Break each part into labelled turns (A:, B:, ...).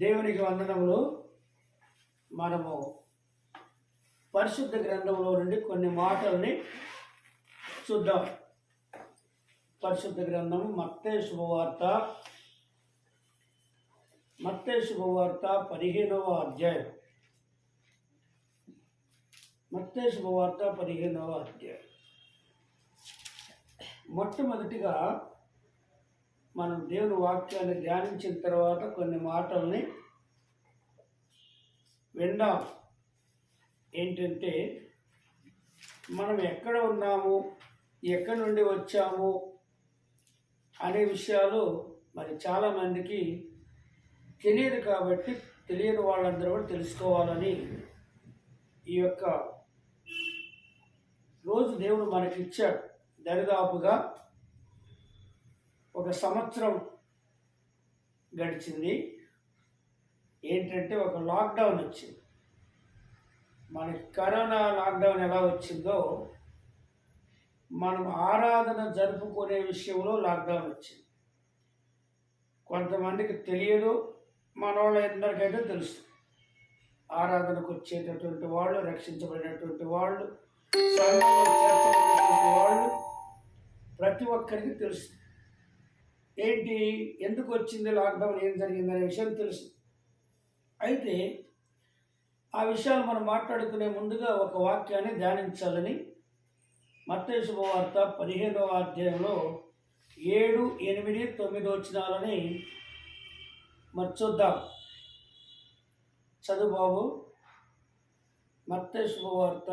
A: దేవునికి వందనములు. మనము పరిశుద్ధ గ్రంథంలో నుండి కొన్ని మాటల్ని చూద్దాం. పరిశుద్ధ గ్రంథము మత్తయి శుభవార్త 15వ అధ్యాయం. మత్తయి శుభవార్త 15వ అధ్యాయం. మొట్టమొదటిగా మనం దేవుని వాక్యాన్ని ధ్యానించిన తర్వాత కొన్ని మాటల్ని విందాం. ఏంటంటే, మనం ఎక్కడ ఉన్నాము, ఎక్కడి నుండి వచ్చాము అనే విషయాలు మరి చాలామందికి తెలియదు. కాబట్టి తెలియని వాళ్ళందరూ కూడా తెలుసుకోవాలని ఈ యొక్క రోజు దేవుడు మనకిచ్చాడు. దరిదాపుగా 1 సంవత్సరం గడిచింది. ఏంటంటే, ఒక లాక్డౌన్ వచ్చింది. మనకి కరోనా లాక్డౌన్ ఎలా వచ్చిందో, మనం ఆరాధన జరుపుకునే విషయంలో లాక్డౌన్ వచ్చింది. కొంతమందికి తెలియదు, మన వాళ్ళందరికైతే తెలుసు. ఆరాధనకు వచ్చేటటువంటి వాళ్ళు, రక్షించబడినటువంటి వాళ్ళు, సంఘంలో చేర్చబడినటువంటి వాళ్ళు, ప్రతి ఒక్కరికి తెలుసు. ఏంటి, ఎందుకు వచ్చింది లాక్డౌన్, ఏం జరిగిందనే విషయం తెలుసు. అయితే ఆ విషయాలు మనం మాట్లాడుకునే ముందుగా ఒక వాక్యాన్ని ధ్యానించాలని మత్తయి శుభవార్త 15వ అధ్యాయంలో 7, 8, 9 వచనాలని మరి చూద్దాం. చదువు బాబు. మత్తయి శుభవార్త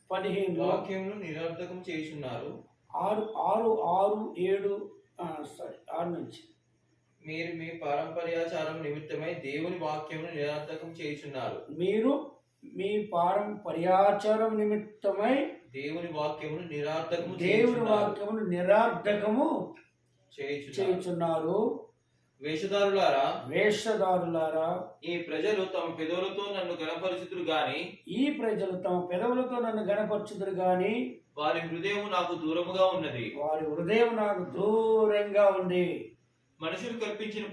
A: 15
B: వాక్యమును నిరర్ధకం చేయుచున్నారు.
A: 6 నుంచి.
B: మీరు మీ పారంపర్యాచారం నిమిత్తమై దేవుని వాక్యమును నిరర్ధకం చేయుచున్నారు.
A: మీరు మీ పారంపర్యాచారం నిమిత్తమై
B: దేవుని వాక్యమును నిరర్ధకము
A: చేయుచున్నారు.
B: వేషధారులారా, ఈ ప్రజలు తమ పెదవులతో నన్ను గణపరచుదురు గాని వారి హృదయం నాకు దూరంగా ఉంది. మనుషులు కల్పించిన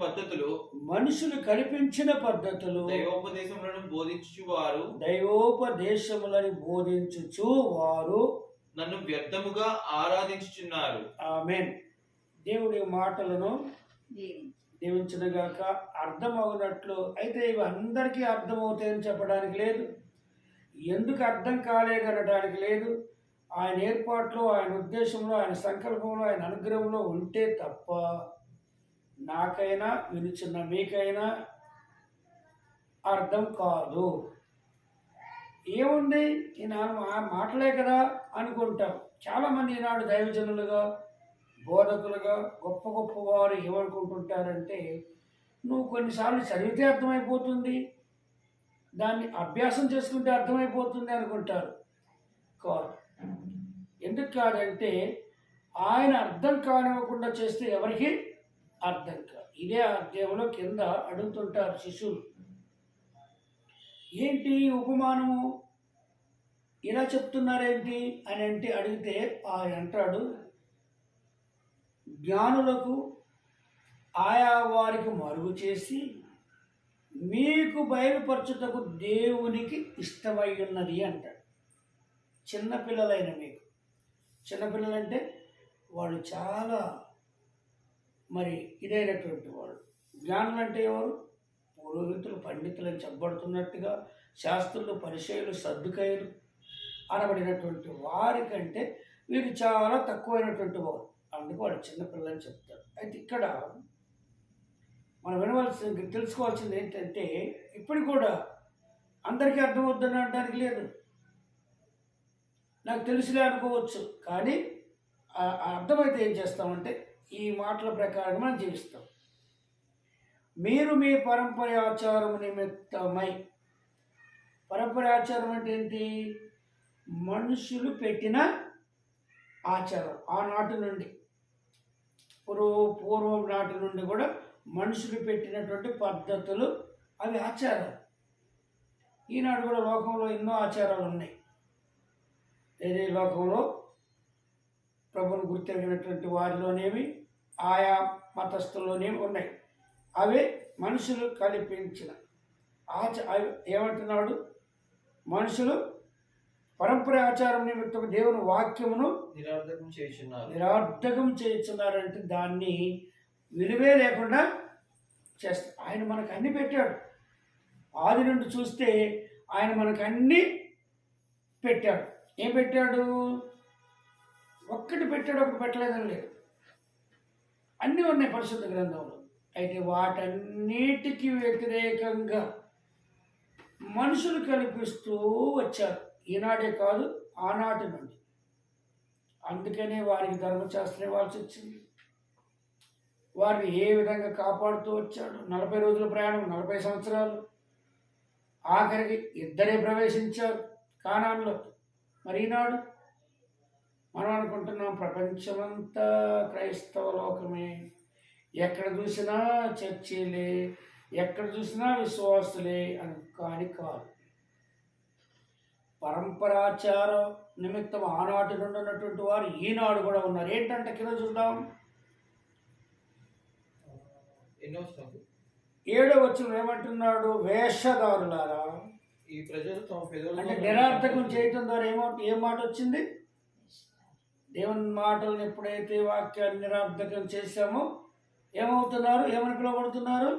B: పద్ధతులు దైవోపదేశములను బోధించుచు వారు నన్ను వ్యర్థముగా ఆరాధించుచున్నారు. ఆమేన్. దేవుడి మాటలను దీవించునుగాక. అర్థమవునట్లు అయితే ఇవి అందరికీ అర్థమవుతాయని చెప్పడానికి లేదు. ఎందుకు అర్థం కాలేదనడానికి లేదు. ఆయన ఏర్పాట్లో, ఆయన ఉద్దేశంలో, ఆయన సంకల్పంలో, ఆయన అనుగ్రహంలో ఉంటే తప్ప నాకైనా వినుచున్న మీకైనా అర్థం కాదు. ఏముంది, ఈనాడు మాటలే కదా అనుకుంటాం. చాలామంది ఈనాడు దైవజనులుగా, బోధకులుగా, గొప్ప గొప్ప వారు ఏమనుకుంటుంటారంటే, నువ్వు కొన్నిసార్లు చదివితే అర్థమైపోతుంది, దాన్ని అభ్యాసం చేసుకుంటే అర్థమైపోతుంది అనుకుంటారు. కాదు. ఎందుకు కాదంటే, ఆయన అర్థం కానివ్వకుండా చేస్తే ఎవరికి అర్థం కాదు. ఇదే అధ్యాయంలో కింద అడుగుతుంటారు శిష్యులు, ఏంటి ఉపమానము ఇలా చెప్తున్నారేంటి అని అడిగితే ఆయన అంటాడు, జ్ఞానులకు ఆయా వారికి మరుగు చేసి మీకు బయలుపరచుటకు దేవునికి ఇష్టమై ఉన్నది అంటాడు. చిన్నపిల్లలైన మీకు, చిన్నపిల్లలంటే వాళ్ళు చాలా మరి ఇదైనటువంటి వాళ్ళు. జ్ఞానులు అంటే ఎవరు? పురోహితులు, పండితులు అని చెప్పబడుతున్నట్టుగా శాస్త్రులు, పరిచయులు, సద్దుకాయలు అనబడినటువంటి వారికంటే వీరు చాలా తక్కువైనటువంటి వారు. అందుకు వాళ్ళు చిన్నపిల్లలని చెప్తారు. అయితే ఇక్కడ మనం తెలుసుకోవాల్సింది ఏంటంటే, ఇప్పుడు కూడా అందరికీ అర్థమవుద్దని అనడానికి లేదు. నాకు తెలుసులే అనుకోవచ్చు, కానీ అర్థమైతే ఏం చేస్తామంటే ఈ మాటల ప్రకారం మనం జీవిస్తాం. మీరు మీ పరంపరాచారం నిమిత్తమై, పరంపరాచారం అంటే ఏంటి? మనుషులు పెట్టిన ఆచారం. ఆనాటి నుండి, పూర్వం నాటి నుండి కూడా మనుషులు పెట్టినటువంటి పద్ధతులు, అవి ఆచారాలు. ఈనాడు కూడా లోకంలో ఎన్నో ఆచారాలు ఉన్నాయి. ఏదే లోకంలో ప్రభువును గుర్తెరిగినటువంటి వారిలోనేవి, ఆయా మతస్థుల్లోనేవి ఉన్నాయి. అవే మనుషులు కల్పించిన ఏమంటున్నాడు? మనుషులు పరంపర ఆచారం నిమిత్తం దేవుని వాక్యమును నిరర్ధకం చేయుచున్నారంటే దాన్ని విలువే లేకుండా చేస్తారు. ఆయన మనకు అన్ని పెట్టాడు. ఆది నుండి చూస్తే ఆయన మనకు అన్ని పెట్టాడు. ఏం పెట్టాడు? ఒక్కటి పెట్టాడు, ఒకటి పెట్టలేదని లేదు. అన్నీ ఉన్నాయి పరిశుద్ధ గ్రంథంలో. అయితే వాటన్నిటికీ వ్యతిరేకంగా మనుషులు కల్పిస్తూ వచ్చారు. ఈనాడే కాదు, ఆనాటి నుండి. అందుకనే వారికి ధర్మశాస్త్రం ఇవ్వాల్సి వచ్చింది. వారిని ఏ విధంగా కాపాడుతూ వచ్చాడు. 40 రోజుల ప్రయాణం, 40 సంవత్సరాలు. ఆఖరికి ఇద్దరే ప్రవేశించారు కానాన్లో. మరి ఈనాడు మనం అనుకుంటున్నాం ప్రపంచమంతా క్రైస్తవ లోకమే, ఎక్కడ చూసినా చర్చిలే, ఎక్కడ చూసినా విశ్వాసులే అని. కానీ కాదు. పరంపరాచార నిమిత్తం ఆనాటి నుండి ఉన్నటువంటి వారు ఈనాడు కూడా ఉన్నారు. ఏంటంటే కింద చూద్దాం, 7వ వచనం ఏమంటున్నాడు? వేషధారులారా.
C: ఈ ప్రజలు తమ పెదవులతో
B: అంటే నిరర్థకం చేయటం ద్వారా ఏం మాట వచ్చింది? దేవుని మాటలను ఎప్పుడైతే వాక్యాన్ని నిరర్థకం చేశామో ఏమవుతున్నారు? ఏమని పిలువబడుతున్నారు?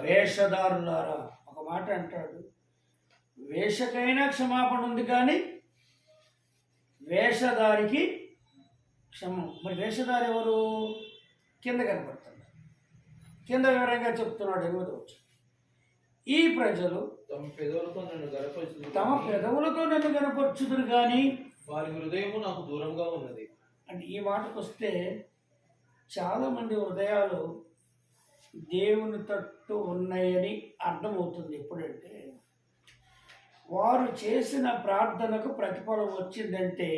B: వేషధారులారా. ఒక మాట అంటాడు, వేషకైనా క్షమాపణ ఉంది కానీ వేషధారికి క్షమం. మరి వేషధారి ఎవరు? కింద కనపడుతున్నారు. కింద వివరంగా చెప్తున్నాడు 8వ వచనం. ఈ ప్రజలు
C: తమ పెదవులతో
B: నన్ను గనపరచుదురు కానీ
C: వారి హృదయము నాకు దూరంగా ఉన్నది.
B: అంటే ఈ మాటకు వస్తే చాలామంది హృదయాలు దేవుని తట్టు ఉన్నాయని అర్థమవుతుంది. ఎప్పుడంటే వారు చేసిన ప్రార్థనకు ప్రతిఫలం వచ్చిందంటే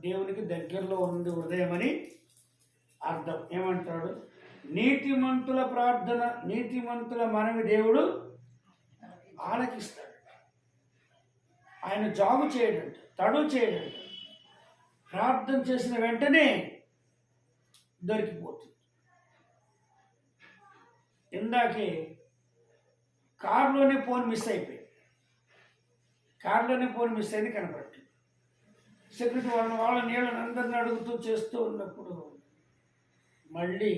B: దేవునికి దగ్గరలో ఉంది హృదయం అని అర్థం. ఏమంటాడు? నీతిమంతుల ప్రార్థన, నీతిమంతుల మనవి దేవుడు ఆలకిస్తాడు. ఆయన జాగు చేయడంట, తడువు చేయడంట. ప్రార్థన చేసిన వెంటనే దొరికిపోతుంది. ఇందాకే కారులోనే ఫోన్ మిస్ అయిపోయింది. కారులోనే ఫోన్ మిస్ అయింది, కనపడుతుంది. సెక్యూరిటీ వాళ్ళ నీళ్ళని అందరిని అడుగుతూ చేస్తూ ఉన్నప్పుడు మళ్ళీ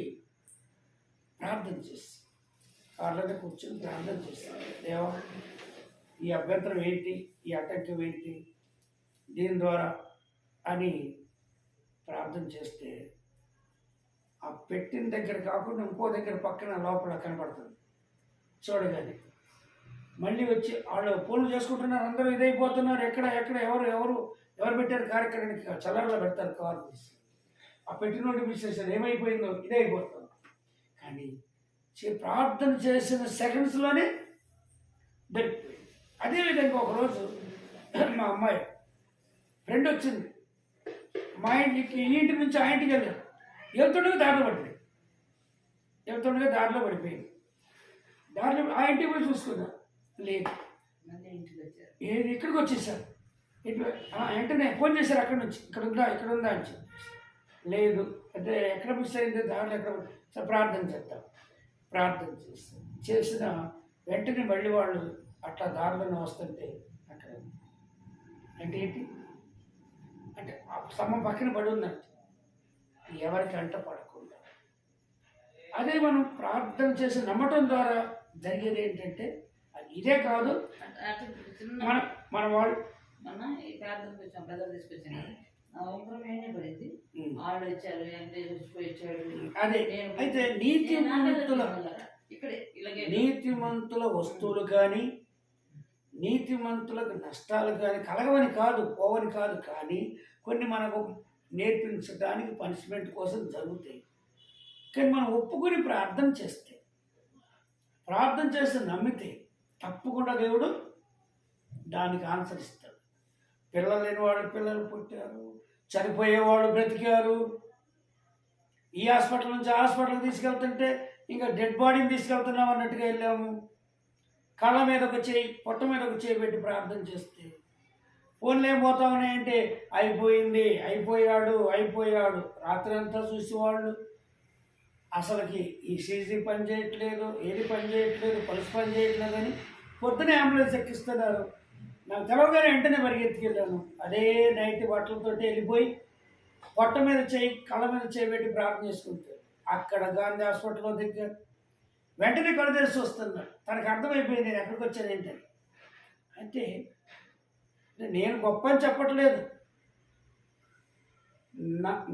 B: ప్రార్థన చేసి కాళ్ళతో కూర్చొని ప్రార్థన చేస్తాను. దేవా, ఈ అభ్యంతరం ఏంటి, ఈ ఆటంకం ఏంటి, దీని ద్వారా అని ప్రార్థన చేస్తే ఆ పెట్టిన దగ్గర కాకుండా ఇంకో దగ్గర పక్కన లోపల కనపడుతుంది. చూడగానే మళ్ళీ వచ్చి వాళ్ళు ఫోన్లు చేసుకుంటున్నారు, అందరూ ఇదైపోతున్నారు. ఎక్కడ ఎక్కడ ఎవరు పెట్టారు కార్యక్రమానికి? చల్లర్లో పెడతారు కారు తీసి. ఆ పెట్టినోటి విశేషాలు ఏమైపోయిందో ఇదైపోతుంది. కానీ ప్రార్థన చేసిన సెకండ్స్లోనే దొరికిపోయింది. అదేవిధంగా ఒకరోజు మా అమ్మాయి ఫ్రెండ్ వచ్చింది. మా ఇంటికి, ఈ ఇంటి నుంచి ఆ ఇంటికి వెళ్ళాను. వెళ్తుండగా దారిలో పడిపోయింది. దారిలో ఆ ఇంటికి పోయి చూసుకున్నా, లేదు. ఏది ఇక్కడికి వచ్చేసారు. వెంటనే ఫోన్ చేశారు అక్కడి నుంచి, ఇక్కడ ఉందా అని చెప్పి. లేదు అంటే ఎక్కడ మిస్ అయింది, దారిలో ఎక్కడ ప్రార్థన చేస్తాం. ప్రార్థన చేసిన వెంటనే మళ్ళీ వాళ్ళు అట్లా దారిలోనే వస్తుంటే అక్కడ అంటే ఏంటి అంటే ఆ స్తంభం పక్కన పడి ఉందంటే ఎవరికి అంట పడకుండా. అదే మనం ప్రార్థన చేసి నమ్మటం ద్వారా జరిగేది ఏంటంటే ఇదే కాదు, మన వాళ్ళు
D: ఈ ప్రార్థన వచ్చాం, పెద్దలు తీసుకొచ్చాను. పడింది, వాళ్ళు వచ్చారు,
B: అదే. అయితే నీతిమంతుల వస్తువులు కానీ నీతిమంతులకు నష్టాలు కానీ కలగవని కాదు, పోవని కాదు. కానీ కొన్ని మనకు నేర్పించడానికి పనిష్మెంట్ కోసం జరుగుతాయి. కానీ మనం ఒప్పుకొని ప్రార్థన చేస్తే నమ్మితే తప్పకుండా దేవుడు దానికి ఆన్సర్ ఇస్తాడు. పిల్లలు లేని వాళ్ళు పిల్లలు పుట్టారు, చనిపోయేవాళ్ళు బ్రతికారు. ఈ హాస్పిటల్ నుంచి హాస్పిటల్కి తీసుకెళ్తుంటే ఇంకా డెడ్ బాడీని తీసుకెళ్తున్నాం అన్నట్టుగా వెళ్ళాము. కళ్ళ మీద ఒక చేయి, పొట్ట మీద ఒక చేయి పెట్టి ప్రార్థన చేస్తే ఫోన్లు ఏం పోతా ఉన్నాయంటే అయిపోయింది, అయిపోయాడు. రాత్రి అంతా చూసేవాళ్ళు అసలుకి ఈ సీజీ పని చేయట్లేదు, ఏది పని చేయట్లేదు, పల్స్ పని చేయట్లేదు అని పొద్దునే అంబులెన్స్ ఎక్కిస్తున్నారు. నాకు తెలవగానే వెంటనే పరిగెత్తుకెళ్ళాను. అదే నైట్ బట్టలతో వెళ్ళిపోయి పొట్ట మీద చేయి, కళ్ళ మీద చేయి పెట్టి ప్రార్థన చేసుకుంటారు. అక్కడ గాంధీ హాస్పిటల్లో దగ్గర వెంటనే కళ్ళు తెరిచి వస్తున్నాడు. తనకు అర్థమైపోయింది నేను ఎక్కడికి వచ్చాను ఏంటని. అంటే నేను గొప్ప అని చెప్పట్లేదు,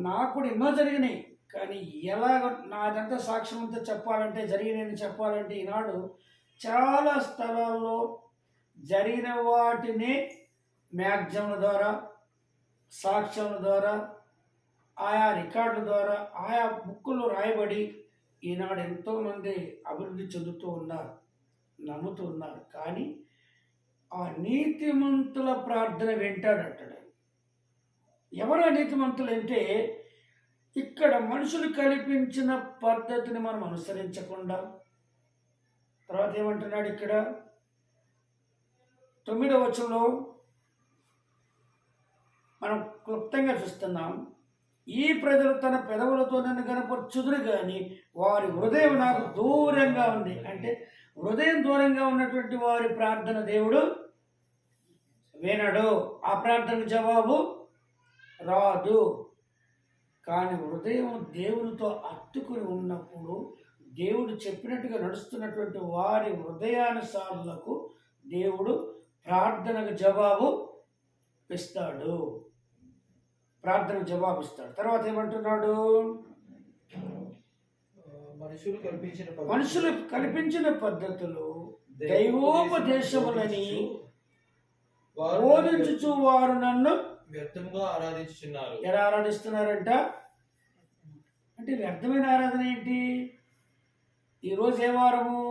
B: నాకు కూడా ఎన్నో జరిగినాయి. కానీ ఎలాగ నాదంతా సాక్ష్యం అంతా చెప్పాలంటే, జరిగినని చెప్పాలంటే ఈనాడు చాలా స్థలాల్లో జరిగిన వాటిని మ్యాగజైన్ల ద్వారా, సాక్ష్యాల ద్వారా, ఆయా రికార్డుల ద్వారా, ఆయా బుక్కుల్లో రాయబడి ఈనాడు ఎంతోమంది అభివృద్ధి చెందుతూ ఉన్నారు, నమ్ముతూ ఉన్నారు. కానీ ఆ నీతిమంతుల ప్రార్థన వింటాడంటాడు. ఎవరు నీతిమంతులు అంటే, ఇక్కడ మనుషులు కల్పించిన పద్ధతిని మనం అనుసరించకుండా, తర్వాత ఏమంటున్నాడు ఇక్కడ 9వ వచనంలో మనం క్లుప్తంగా చూస్తున్నాం. ఈ ప్రజలు తన పెదవులతో నన్ను కనపరచుదురు కానీ వారి హృదయం నాకు దూరంగా ఉంది. అంటే హృదయం దూరంగా ఉన్నటువంటి వారి ప్రార్థన దేవుడు వినడు, ఆ ప్రార్థనకు జవాబు రాదు. కానీ హృదయం దేవునితో అత్తుకుని ఉన్నప్పుడు, దేవుడు చెప్పినట్టుగా నడుస్తున్నటువంటి వారి హృదయానుసారులకు దేవుడు ప్రార్థనకు జవాబు ఇస్తాడు, ప్రార్థనకు జవాబు ఇస్తాడు. తర్వాత ఏమంటున్నాడు? మనుషులు కల్పించిన పద్ధతులు దైవోపదేశములని బోధించుచు వారు నన్ను
C: వ్యర్థముగా ఆరాధించుచున్నారు.
B: ఎలా ఆరాధిస్తున్నారంట? అంటే వ్యర్థమైన ఆరాధన ఏంటి? ఈరోజు ఏ వారము?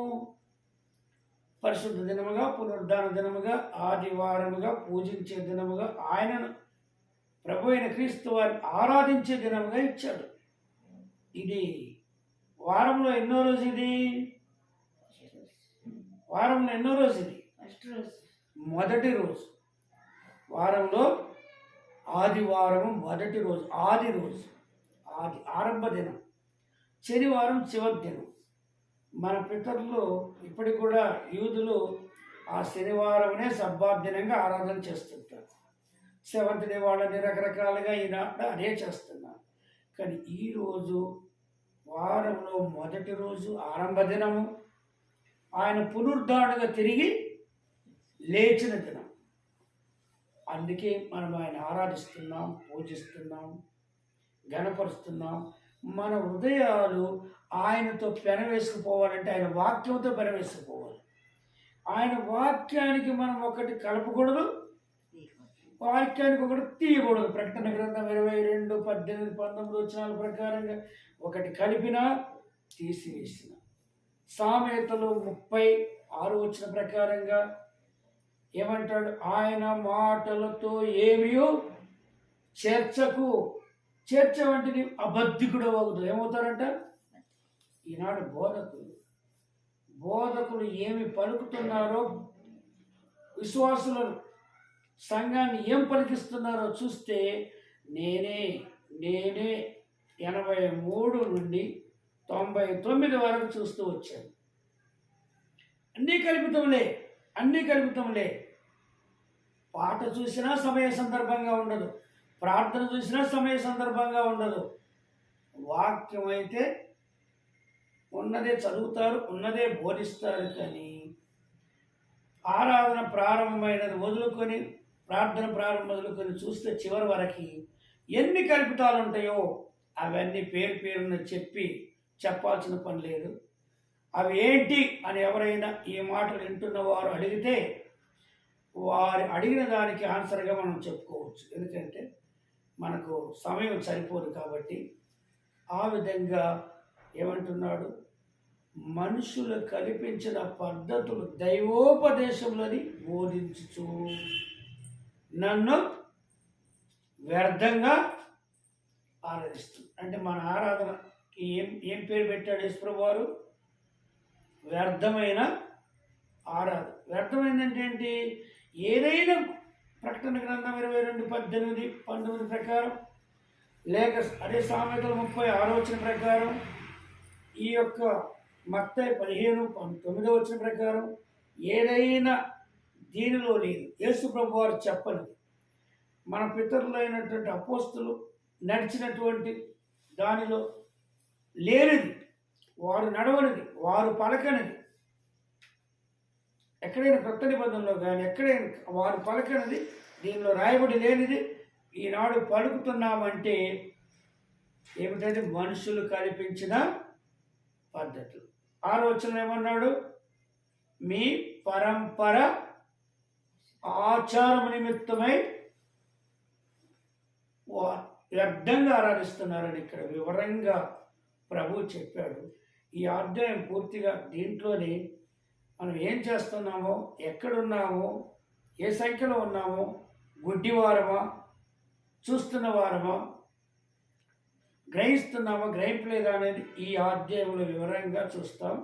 B: పరిశుద్ధ దినముగా, పునరుద్ధాన దినముగా, ఆదివారముగా, పూజించే దినముగా, ఆయనను ప్రభు అయిన క్రీస్తు వారిని ఆరాధించే దినముగా ఇచ్చాడు. ఇది వారంలో ఎన్నో రోజు? ఇది వారంలో ఎన్నో రోజు? ఇది మొదటి రోజు. వారంలో ఆదివారము మొదటి రోజు, ఆది రోజు, ఆది ఆరంభ దినం. శనివారం చివరి దినం. మన పితరులు ఇప్పటికి కూడా యూదులు ఆ శనివారమునే సబ్బాత్ దినంగా ఆరాధన చేస్తుంటారు. సెవెంత్ డే వాళ్ళని రకరకాలుగా ఈనాడు అదే చేస్తున్నారు. కానీ ఈరోజు వారంలో మొదటి రోజు, ఆరంభ దినము, ఆయన పునరుద్ధారణగా తిరిగి లేచిన దినం. అందుకే మనం ఆయన ఆరాధిస్తున్నాం, పూజిస్తున్నాం, ఘనపరుస్తున్నాం. మన హృదయాలు ఆయనతో పెనవేసుకుపోవాలంటే ఆయన వాక్యంతో పెనవేసుకుపోవాలి. ఆయన వాక్యానికి మనం ఒకటి కలపకూడదు, వాక్యానికి ఒకటి తీయకూడదు. ప్రకటన గ్రంథం 22, 18, 19 వచనాల ప్రకారంగా ఒకటి కలిపినా తీసివేసిన. సామెతలు 36 వచన ప్రకారంగా ఏమంటాడు? ఆయన మాటలతో ఏమియో చేర్చకు. చేర్చవంటిని అబద్ధికుడు అవ్వదు. ఏమవుతారంట? ఈనాడు బోధకులు ఏమి పలుకుతున్నారో, విశ్వాసులను, సంఘాన్ని ఏం పలికిస్తున్నారో చూస్తే నేనే 83 నుండి 99 వరకు చూస్తూ వచ్చాను. అన్నీ కల్పితంలే. పాట చూసినా సమయ సందర్భంగా ఉండదు, ప్రార్థన చూసినా సమయ సందర్భంగా ఉండదు. వాక్యం అయితే ఉన్నదే చదువుతారు, ఉన్నదే బోధిస్తారు. కానీ ఆరాధన ప్రారంభమైనది మొదలుకొని, ప్రార్థన ప్రారంభం మొదలుకొని చూస్తే చివరి వరకు ఎన్ని కల్పితాలు ఉంటాయో అవన్నీ పేరున చెప్పాల్సిన పని లేదు. అవి ఏంటి అని ఎవరైనా ఈ మాటలు వింటున్న వారు అడిగితే వారు అడిగిన దానికి ఆన్సర్గా మనం చెప్పుకోవచ్చు. ఎందుకంటే మనకు సమయం సరిపోదు కాబట్టి. ఆ విధంగా ఏమంటున్నాడు? మనుషులు కల్పించిన పద్ధతులు దైవోపదేశములని బోధించుచు నన్ను వ్యర్థంగా ఆరాధిస్తుంది. అంటే మన ఆరాధనకి ఏం పేరు పెట్టాడు యేసుప్రభువు వారు? వ్యర్థమైన ఆరాధన. వ్యర్థమైందంటే ఏంటి? ఏదైనా ప్రకటన గ్రంథం 22, 18, 19 ప్రకారం, లేక అదే సామెతలు 36 వచనం ప్రకారం ఈ యొక్క మత్తయి 15:19 వచ్చిన ప్రకారం ఏదైనా దీనిలో లేదు. యేసు ప్రభు వారు చెప్పనిది, మన పితరులైనటువంటి అపోస్తులు నడిచినటువంటి దానిలో లేనిది, వారు నడవనిది, వారు పలకనిది, ఎక్కడైనా కొత్త నిబంధనలో కానీ ఎక్కడైనా వారు పలకనిది, దీనిలో రాయబడి లేనిది ఈనాడు పలుకుతున్నామంటే ఏమిటంటే మనుషులు కల్పించిన పద్ధతులు. ఆలోచన ఏమన్నాడు? మీ పరంపర ఆచారం నిమిత్తమై వ్యర్థంగా ఆరాధిస్తున్నారని ఇక్కడ వివరంగా ప్రభు చెప్పాడు. ఈ అధ్యాయం పూర్తిగా దీంట్లోనే మనం ఏం చేస్తున్నామో, ఎక్కడున్నామో, ఏ సంఖ్యలో ఉన్నామో, గుడ్డివారమా, చూస్తున్న వారమా, గ్రహిస్తున్నామా, గ్రహింపలేదా అనేది ఈ అధ్యాయంలో వివరంగా చూస్తాం.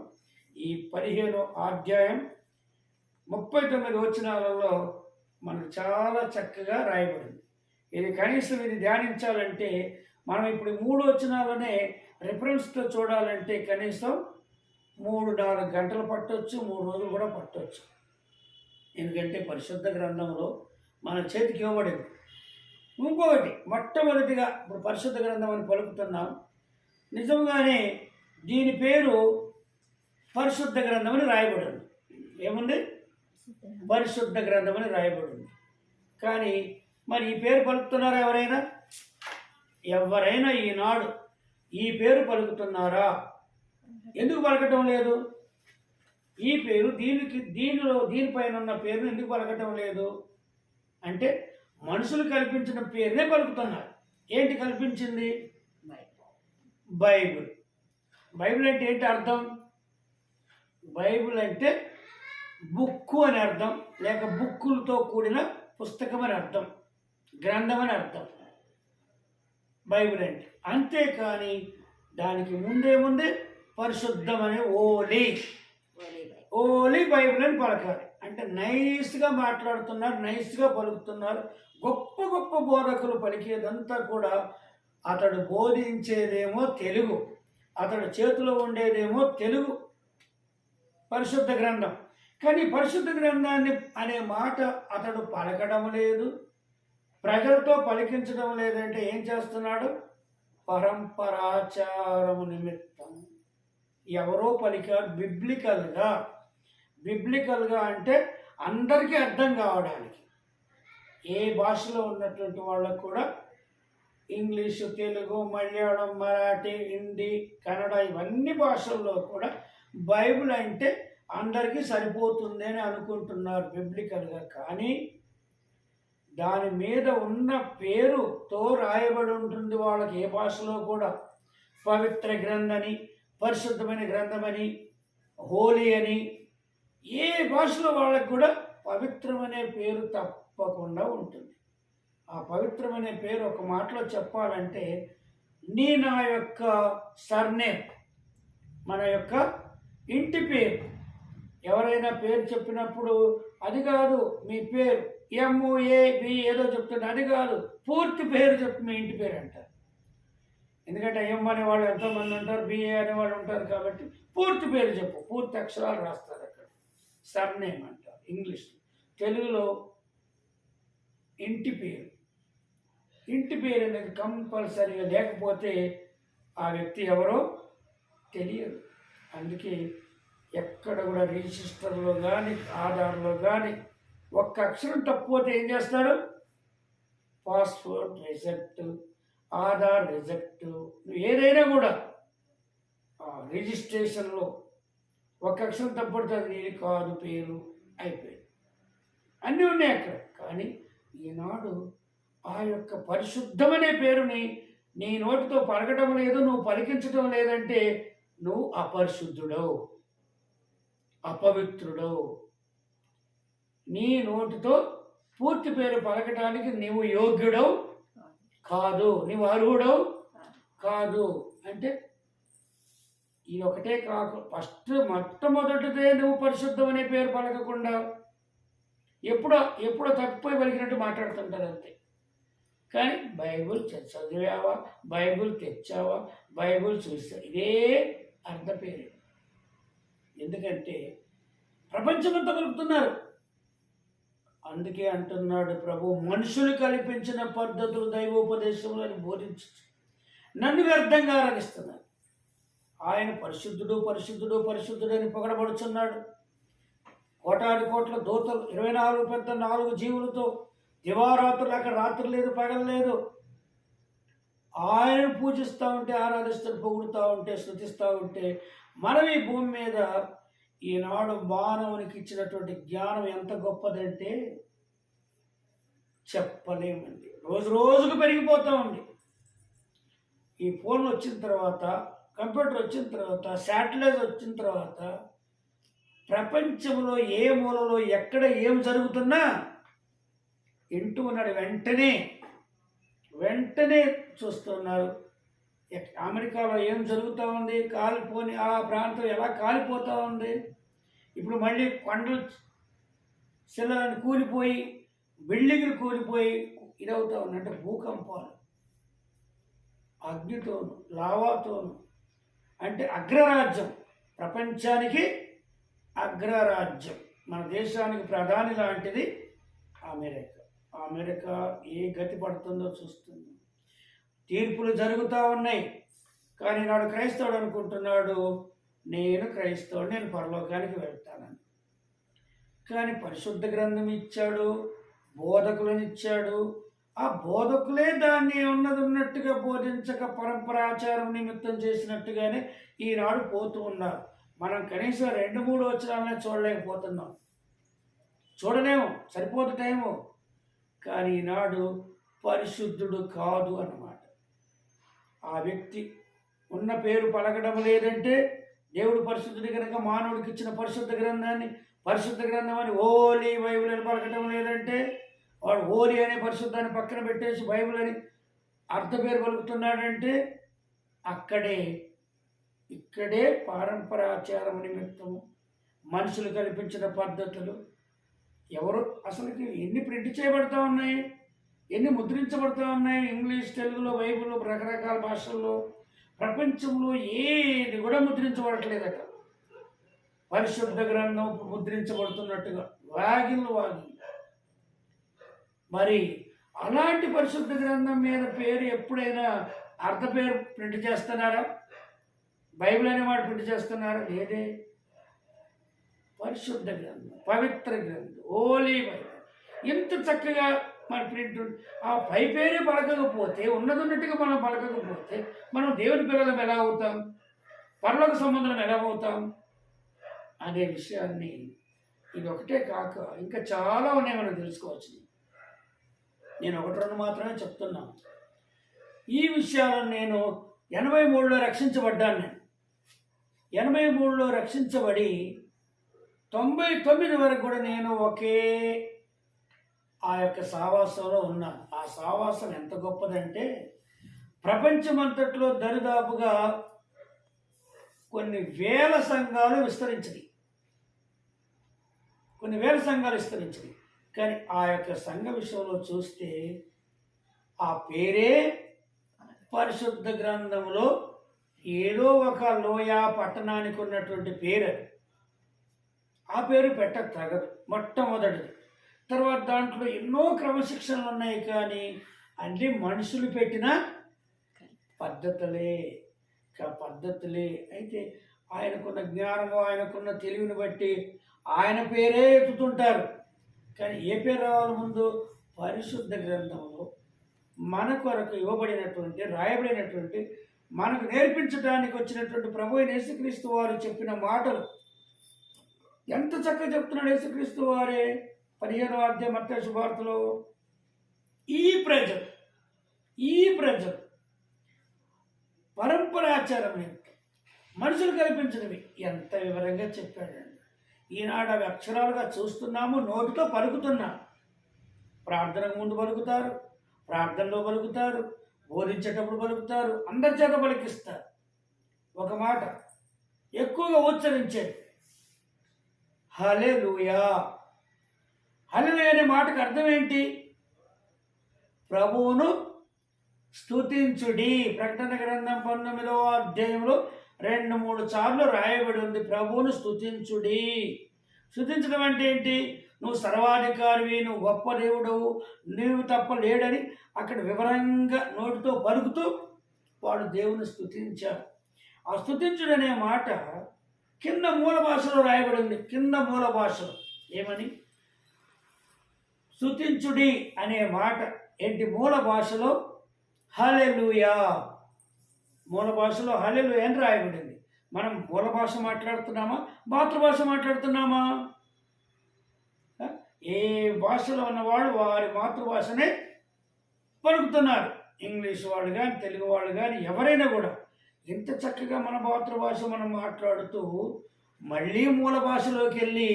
B: ఈ 15వ అధ్యాయం 39 వచనాలలో మనకు చాలా చక్కగా రాయబడింది. ఇది కనీసం ఇది ధ్యానించాలంటే మనం ఇప్పుడు 3 వచనాలనే రిఫరెన్స్తో చూడాలంటే కనీసం 3-4 గంటలు పట్టవచ్చు, 3 రోజులు కూడా పట్టవచ్చు. ఎందుకంటే పరిశుద్ధ గ్రంథంలో మన చేతికి ఇవ్వబడింది. ఇంకొకటి, మొట్టమొదటిగా ఇప్పుడు పరిశుద్ధ గ్రంథం అని పలుకుతున్నాం, నిజంగానే దీని పేరు పరిశుద్ధ గ్రంథం అని రాయబడింది. ఏముంది? పరిశుద్ధ గ్రంథం అని రాయబడింది. కానీ మరి ఈ పేరు పలుకుతున్నారా ఎవరైనా? ఎవరైనా ఈనాడు ఈ పేరు పలుకుతున్నారా? ఎందుకు పలకటం లేదు? ఈ పేరు దీనిపైన ఉన్న పేరును ఎందుకు పలకటం లేదు అంటే మనుషులు కల్పించిన పేరునే పలుకుతున్నారు. ఏంటి కల్పించింది? బైబిల్. బైబిల్ అంటే ఏంటి అర్థం? బైబిల్ అంటే బుక్కు అని అర్థం, లేక బుక్కులతో కూడిన పుస్తకం అని అర్థం, గ్రంథం అని అర్థం బైబిల్ అంటే. అంతేకాని దానికి ముందేముంది? పరిశుద్ధం అనే ఓలీ బైబిల్ అని పలకాలి. అంటే నైస్గా మాట్లాడుతున్నారు, నైస్గా పలుకుతున్నారు. గొప్ప గొప్ప బోధకులు పలికేదంతా కూడా అతడు బోధించేదేమో తెలుగు, అతడు చేతిలో ఉండేదేమో తెలుగు పరిశుద్ధ గ్రంథం. కానీ పరిశుద్ధ గ్రంథాన్ని అనే మాట అతడు పలకడం లేదు, ప్రజలతో పలికించడం లేదంటే ఏం చేస్తున్నాడు? పరంపరాచారము నిమిత్తం ఎవరో పలికారు. బిబ్లికల్గా అంటే అందరికీ అర్థం కావడానికి. ఏ భాషలో ఉన్నటువంటి వాళ్ళకు కూడా ఇంగ్లీషు, తెలుగు, మలయాళం, మరాఠీ, హిందీ, కన్నడ ఇవన్నీ భాషల్లో కూడా బైబిల్ అంటే అందరికీ సరిపోతుంది అని అనుకుంటున్నారు బిబ్లికల్గా. కానీ దాని మీద ఉన్న పేరుతో రాయబడి ఉంటుంది వాళ్ళకి ఏ భాషలో కూడా. పవిత్ర గ్రంథని, పరిశుద్ధమైన గ్రంథమని, హోలీ అని, ఏ భాషలో వాళ్ళకి కూడా పవిత్రమనే పేరు తప్పకుండా ఉంటుంది. ఆ పవిత్రమనే పేరు ఒక మాటలో చెప్పాలంటే నా యొక్క సర్నేమ్, మన యొక్క ఇంటి పేరు. ఎవరైనా పేరు చెప్పినప్పుడు అది కాదు మీ పేరు, MOAB ఏదో చెప్తుంటే అది కాదు, పూర్తి పేరు చెప్పి మీ ఇంటి పేరు అంటారు. ఎందుకంటే M అనేవాళ్ళు ఎంతోమంది ఉంటారు, BA అనేవాళ్ళు ఉంటారు. కాబట్టి పూర్తి పేరు చెప్పు, పూర్తి అక్షరాలు రాస్తారు అక్కడ, సర్నేమ్ అంటారు ఇంగ్లీష్లో. తెలుగులో ఇంటి పేరు. ఇంటి పేరు అనేది కంపల్సరీగా లేకపోతే ఆ వ్యక్తి ఎవరో తెలియదు. అందుకే ఎక్కడ కూడా రిజిస్టర్లో కానీ ఆధార్లో కానీ ఒక్క అక్షరం తప్పిపోతే ఏం చేస్తాడు? పాస్పోర్ట్ రిజెక్ట్, ఆధార్ రిజెక్ట్, ఏదైనా కూడా రిజిస్ట్రేషన్లో ఒక అక్షరం తప్పడుతుంది, నీది కాదు పేరు, అయిపోయింది. అన్నీ ఉన్నాయి అక్కడ. కానీ ఈనాడు ఆ యొక్క పరిశుద్ధమనే పేరుని నీ నోటితో పలకటం లేదు, నువ్వు పలికించటం లేదంటే నువ్వు అపరిశుద్ధుడవు, అపవిత్రుడవు. నీ నోటితో పూర్తి పేరు పలకటానికి నీవు యోగ్యుడవు కాదు, నీవు అర్హుడవు కాదు. అంటే ఇది ఒకటే కాకు, మొట్టమొదటిదే నువ్వు పరిశుద్ధం అనే పేరు పలకకుండా ఎప్పుడో తప్పిపోయి పలికినట్టు మాట్లాడుతుంటారు అంతే. కానీ బైబుల్ చదివావా, బైబుల్ తెచ్చావా, బైబుల్ చూసా, ఇదే అర్ధ పేరే. ఎందుకంటే ప్రపంచమంతా పలుకుతున్నారు. అందుకే అంటున్నాడు ప్రభు, మనుషులు కల్పించిన పద్ధతులు దైవోపదేశములను బోధించు నన్ను వ్యర్థంగా ఆరాధిస్తున్నారు. ఆయన పరిశుద్ధుడు పరిశుద్ధుడు పరిశుద్ధుడు అని పొగడబడుచున్నాడు. కోటాది కోట్ల దూతలు 24 పెద్ద 4 జీవులతో దివారాత్రులు, అక్కడ రాత్రి లేదు పగలు లేదు, ఆయనను పూజిస్తూ ఉంటే, ఆరాధిస్తూ పొగుడుతూ ఉంటే, స్తుతిస్తూ ఉంటే, మనం ఈ భూమి మీద ఈనాడు మానవునికి ఇచ్చినటువంటి జ్ఞానం ఎంత గొప్పదంటే చెప్పలేమండి. రోజు రోజుకు పెరిగిపోతూ ఉంది. ఈ ఫోన్లు వచ్చిన తర్వాత, కంప్యూటర్ వచ్చిన తర్వాత, శాటిలైట్ వచ్చిన తర్వాత ప్రపంచంలో ఏ మూలలో ఎక్కడ ఏం జరుగుతున్నా వింటూ ఉన్నాడు. వెంటనే చూస్తున్నారు. అమెరికాలో ఏం జరుగుతూ ఉంది, కాలిపోని ఆ ప్రాంతం ఎలా కాలిపోతూ ఉంది. ఇప్పుడు మళ్ళీ కొండలు శిలలను కూలిపోయి, బిల్డింగ్లు కూలిపోయి ఇదవుతూ ఉంది. అంటే భూకంపాలు, అగ్నితోను, లావాతోను. అంటే అగ్రరాజ్యం, ప్రపంచానికి అగ్రరాజ్యం. మన దేశానికి ప్రధాని లాంటిది అమెరికా ఏ గతి పడుతుందో చూస్తుంది. తీర్పులు జరుగుతూ ఉన్నాయి. కానీ నాడు క్రైస్తవుడు అనుకుంటున్నాడు, నేను క్రైస్తవుడు, నేను పరలోకానికి వెళ్తానని. కానీ పరిశుద్ధ గ్రంథం ఇచ్చాడు, బోధకులను ఇచ్చాడు. ఆ బోధకులే దాన్ని ఉన్నట్టుగా బోధించక పరంపరాచారం నిమిత్తం చేసినట్టుగానే ఈనాడు పోతూ ఉన్నారు. మనం కనీసం 2-3 వచనాలనే చూడలేకపోతున్నాం. చూడలేము, సరిపోదు టైము. కానీ ఈనాడు పరిశుద్ధుడు కాదు అన్నమాట. ఆ వ్యక్తి ఉన్న పేరు పలకడం లేదంటే, దేవుడు పరిశుద్ధుడి కనుక మానవుడికి ఇచ్చిన పరిశుద్ధ గ్రంథాన్ని పరిశుద్ధ గ్రంథం అని హోలీ బైబిల్ అని పలకటం లేదంటే, వాడు హోలీ అనే పరిశుద్ధాన్ని పక్కన పెట్టేసి బైబిల్ అని అర్థ పేరు పలుకుతున్నాడంటే, ఇక్కడే పారంపరాచారం నిమిత్తము మనుషులు కల్పించిన పద్ధతులు. ఎవరు అసలుకి ఎన్ని ప్రింట్ చేయబడతా ఉన్నాయి, ఎన్ని ముద్రించబడతా ఉన్నాయి, ఇంగ్లీష్, తెలుగులో, బైబిల్లో, రకరకాల భాషల్లో. ప్రపంచంలో ఏది కూడా ముద్రించబడట్లేదట. పరిశుద్ధ గ్రంథం ముద్రించబడుతున్నట్టుగా వాగిళ్ళు. మరి అలాంటి పరిశుద్ధ గ్రంథం మీద పేరు ఎప్పుడైనా అర్ధ పేరు ప్రింట్ చేస్తున్నారా? బైబిల్ అనే మాట ప్రింట్ చేస్తున్నారా? లేదే. పరిశుద్ధ గ్రంథం, పవిత్ర గ్రంథం, హోలీ బైబిల్ ఎంత చక్కగా మన ప్రింట్. ఆ పై పేరే పలకకపోతే, ఉన్నట్టుగా మనం పలకకపోతే మనం దేవుని పిల్లలం ఎలా అవుతాం, పరలోక సంబంధం ఎలా అవుతాం అనే విషయాన్ని, ఇది ఒకటే కాక ఇంకా చాలా ఉన్నాయి మనం తెలుసుకోవచ్చు. నేను 1-2 మాత్రమే చెప్తున్నాను. ఈ విషయాలను నేను 83లో రక్షించబడ్డాను. నేను 83లో రక్షించబడి 99 వరకు కూడా నేను ఒకే ఆ యొక్క సావాసంలో ఉన్నాను. ఆ సావాసం ఎంత గొప్పదంటే, ప్రపంచమంతట్లో దరిదాపుగా కొన్ని వేల సంఘాలు విస్తరించింది. కానీ ఆ యొక్క సంఘ విషయంలో చూస్తే ఆ పేరే పరిశుద్ధ గ్రంథంలో ఏదో ఒక లోయ పట్టణానికి ఉన్నటువంటి పేరు. ఆ పేరు పెట్టక తగదు, మొట్టమొదటిది. తర్వాత దాంట్లో ఎన్నో క్రమశిక్షణలు ఉన్నాయి, కానీ అన్ని మనుషులు పెట్టిన పద్ధతులే. అయితే ఆయనకున్న జ్ఞానము, ఆయనకున్న తెలివిని బట్టి ఆయన పేరే ఎత్తుతుంటారు. కానీ ఏ పేరు రావాలి ముందు? పరిశుద్ధ గ్రంథంలో మన కొరకు ఇవ్వబడినటువంటి, రాయబడినటువంటి, మనకు నేర్పించడానికి వచ్చినటువంటి ప్రభు అయిన యేసుక్రీస్తు వారు చెప్పిన మాటలు ఎంత చక్కగా చెప్తున్నాడు. యేసుక్రీస్తు వారే 15వ అధ్యాయం మత్తయి సువార్తలో ఈ ప్రజలు పరంపరాచారం మనుషులు కల్పించినవి ఎంత వివరంగా చెప్పాడండి. ఈనాడు అవి అక్షరాలుగా చూస్తున్నాము, నోటితో పలుకుతున్నాం. ప్రార్థనకు ముందు పలుకుతారు, ప్రార్థనలో పలుకుతారు, బోధించేటప్పుడు పలుకుతారు, అందరి చేత పలికిస్తారు. ఒక మాట ఎక్కువగా ఉచ్చరించేది హల్లెలూయా. హల్లెలూయా అనే మాటకు అర్థం ఏంటి? ప్రభువును స్తుతించుడి. ప్రకటన గ్రంథం 19వ అధ్యాయంలో 2-3 సార్లు రాయబడి ఉంది, ప్రభువును స్తుతించుడి. స్తుతించడం అంటే ఏంటి? నువ్వు సర్వాధికారివి, నువ్వు గొప్ప దేవుడవు, నీవు తప్ప లేడని అక్కడ వివరంగా నోటితో పలుకుతూ వాడు దేవుని స్తుతించాడు. ఆ స్తుతించుడు అనే మాట కింద మూల భాషలో రాయబడి ఉంది. కింద మూల భాషలో ఏమని? స్తుతించుడి అనే మాట ఏంటి? మూల భాషలో హల్లెలూయా. మూల భాషలో హల్లెలూయా అని రాయబడింది. మనం మూల భాష మాట్లాడుతున్నామా, మాతృభాష మాట్లాడుతున్నామా? ఏ భాషలో ఉన్నవాళ్ళు వారి మాతృభాషనే పలుకుతున్నారు. ఇంగ్లీష్ వాళ్ళు కానీ, తెలుగు వాళ్ళు కానీ, ఎవరైనా కూడా ఎంత చక్కగా మన మాతృభాష మనం మాట్లాడుతూ మళ్ళీ మూల భాషలోకి వెళ్ళి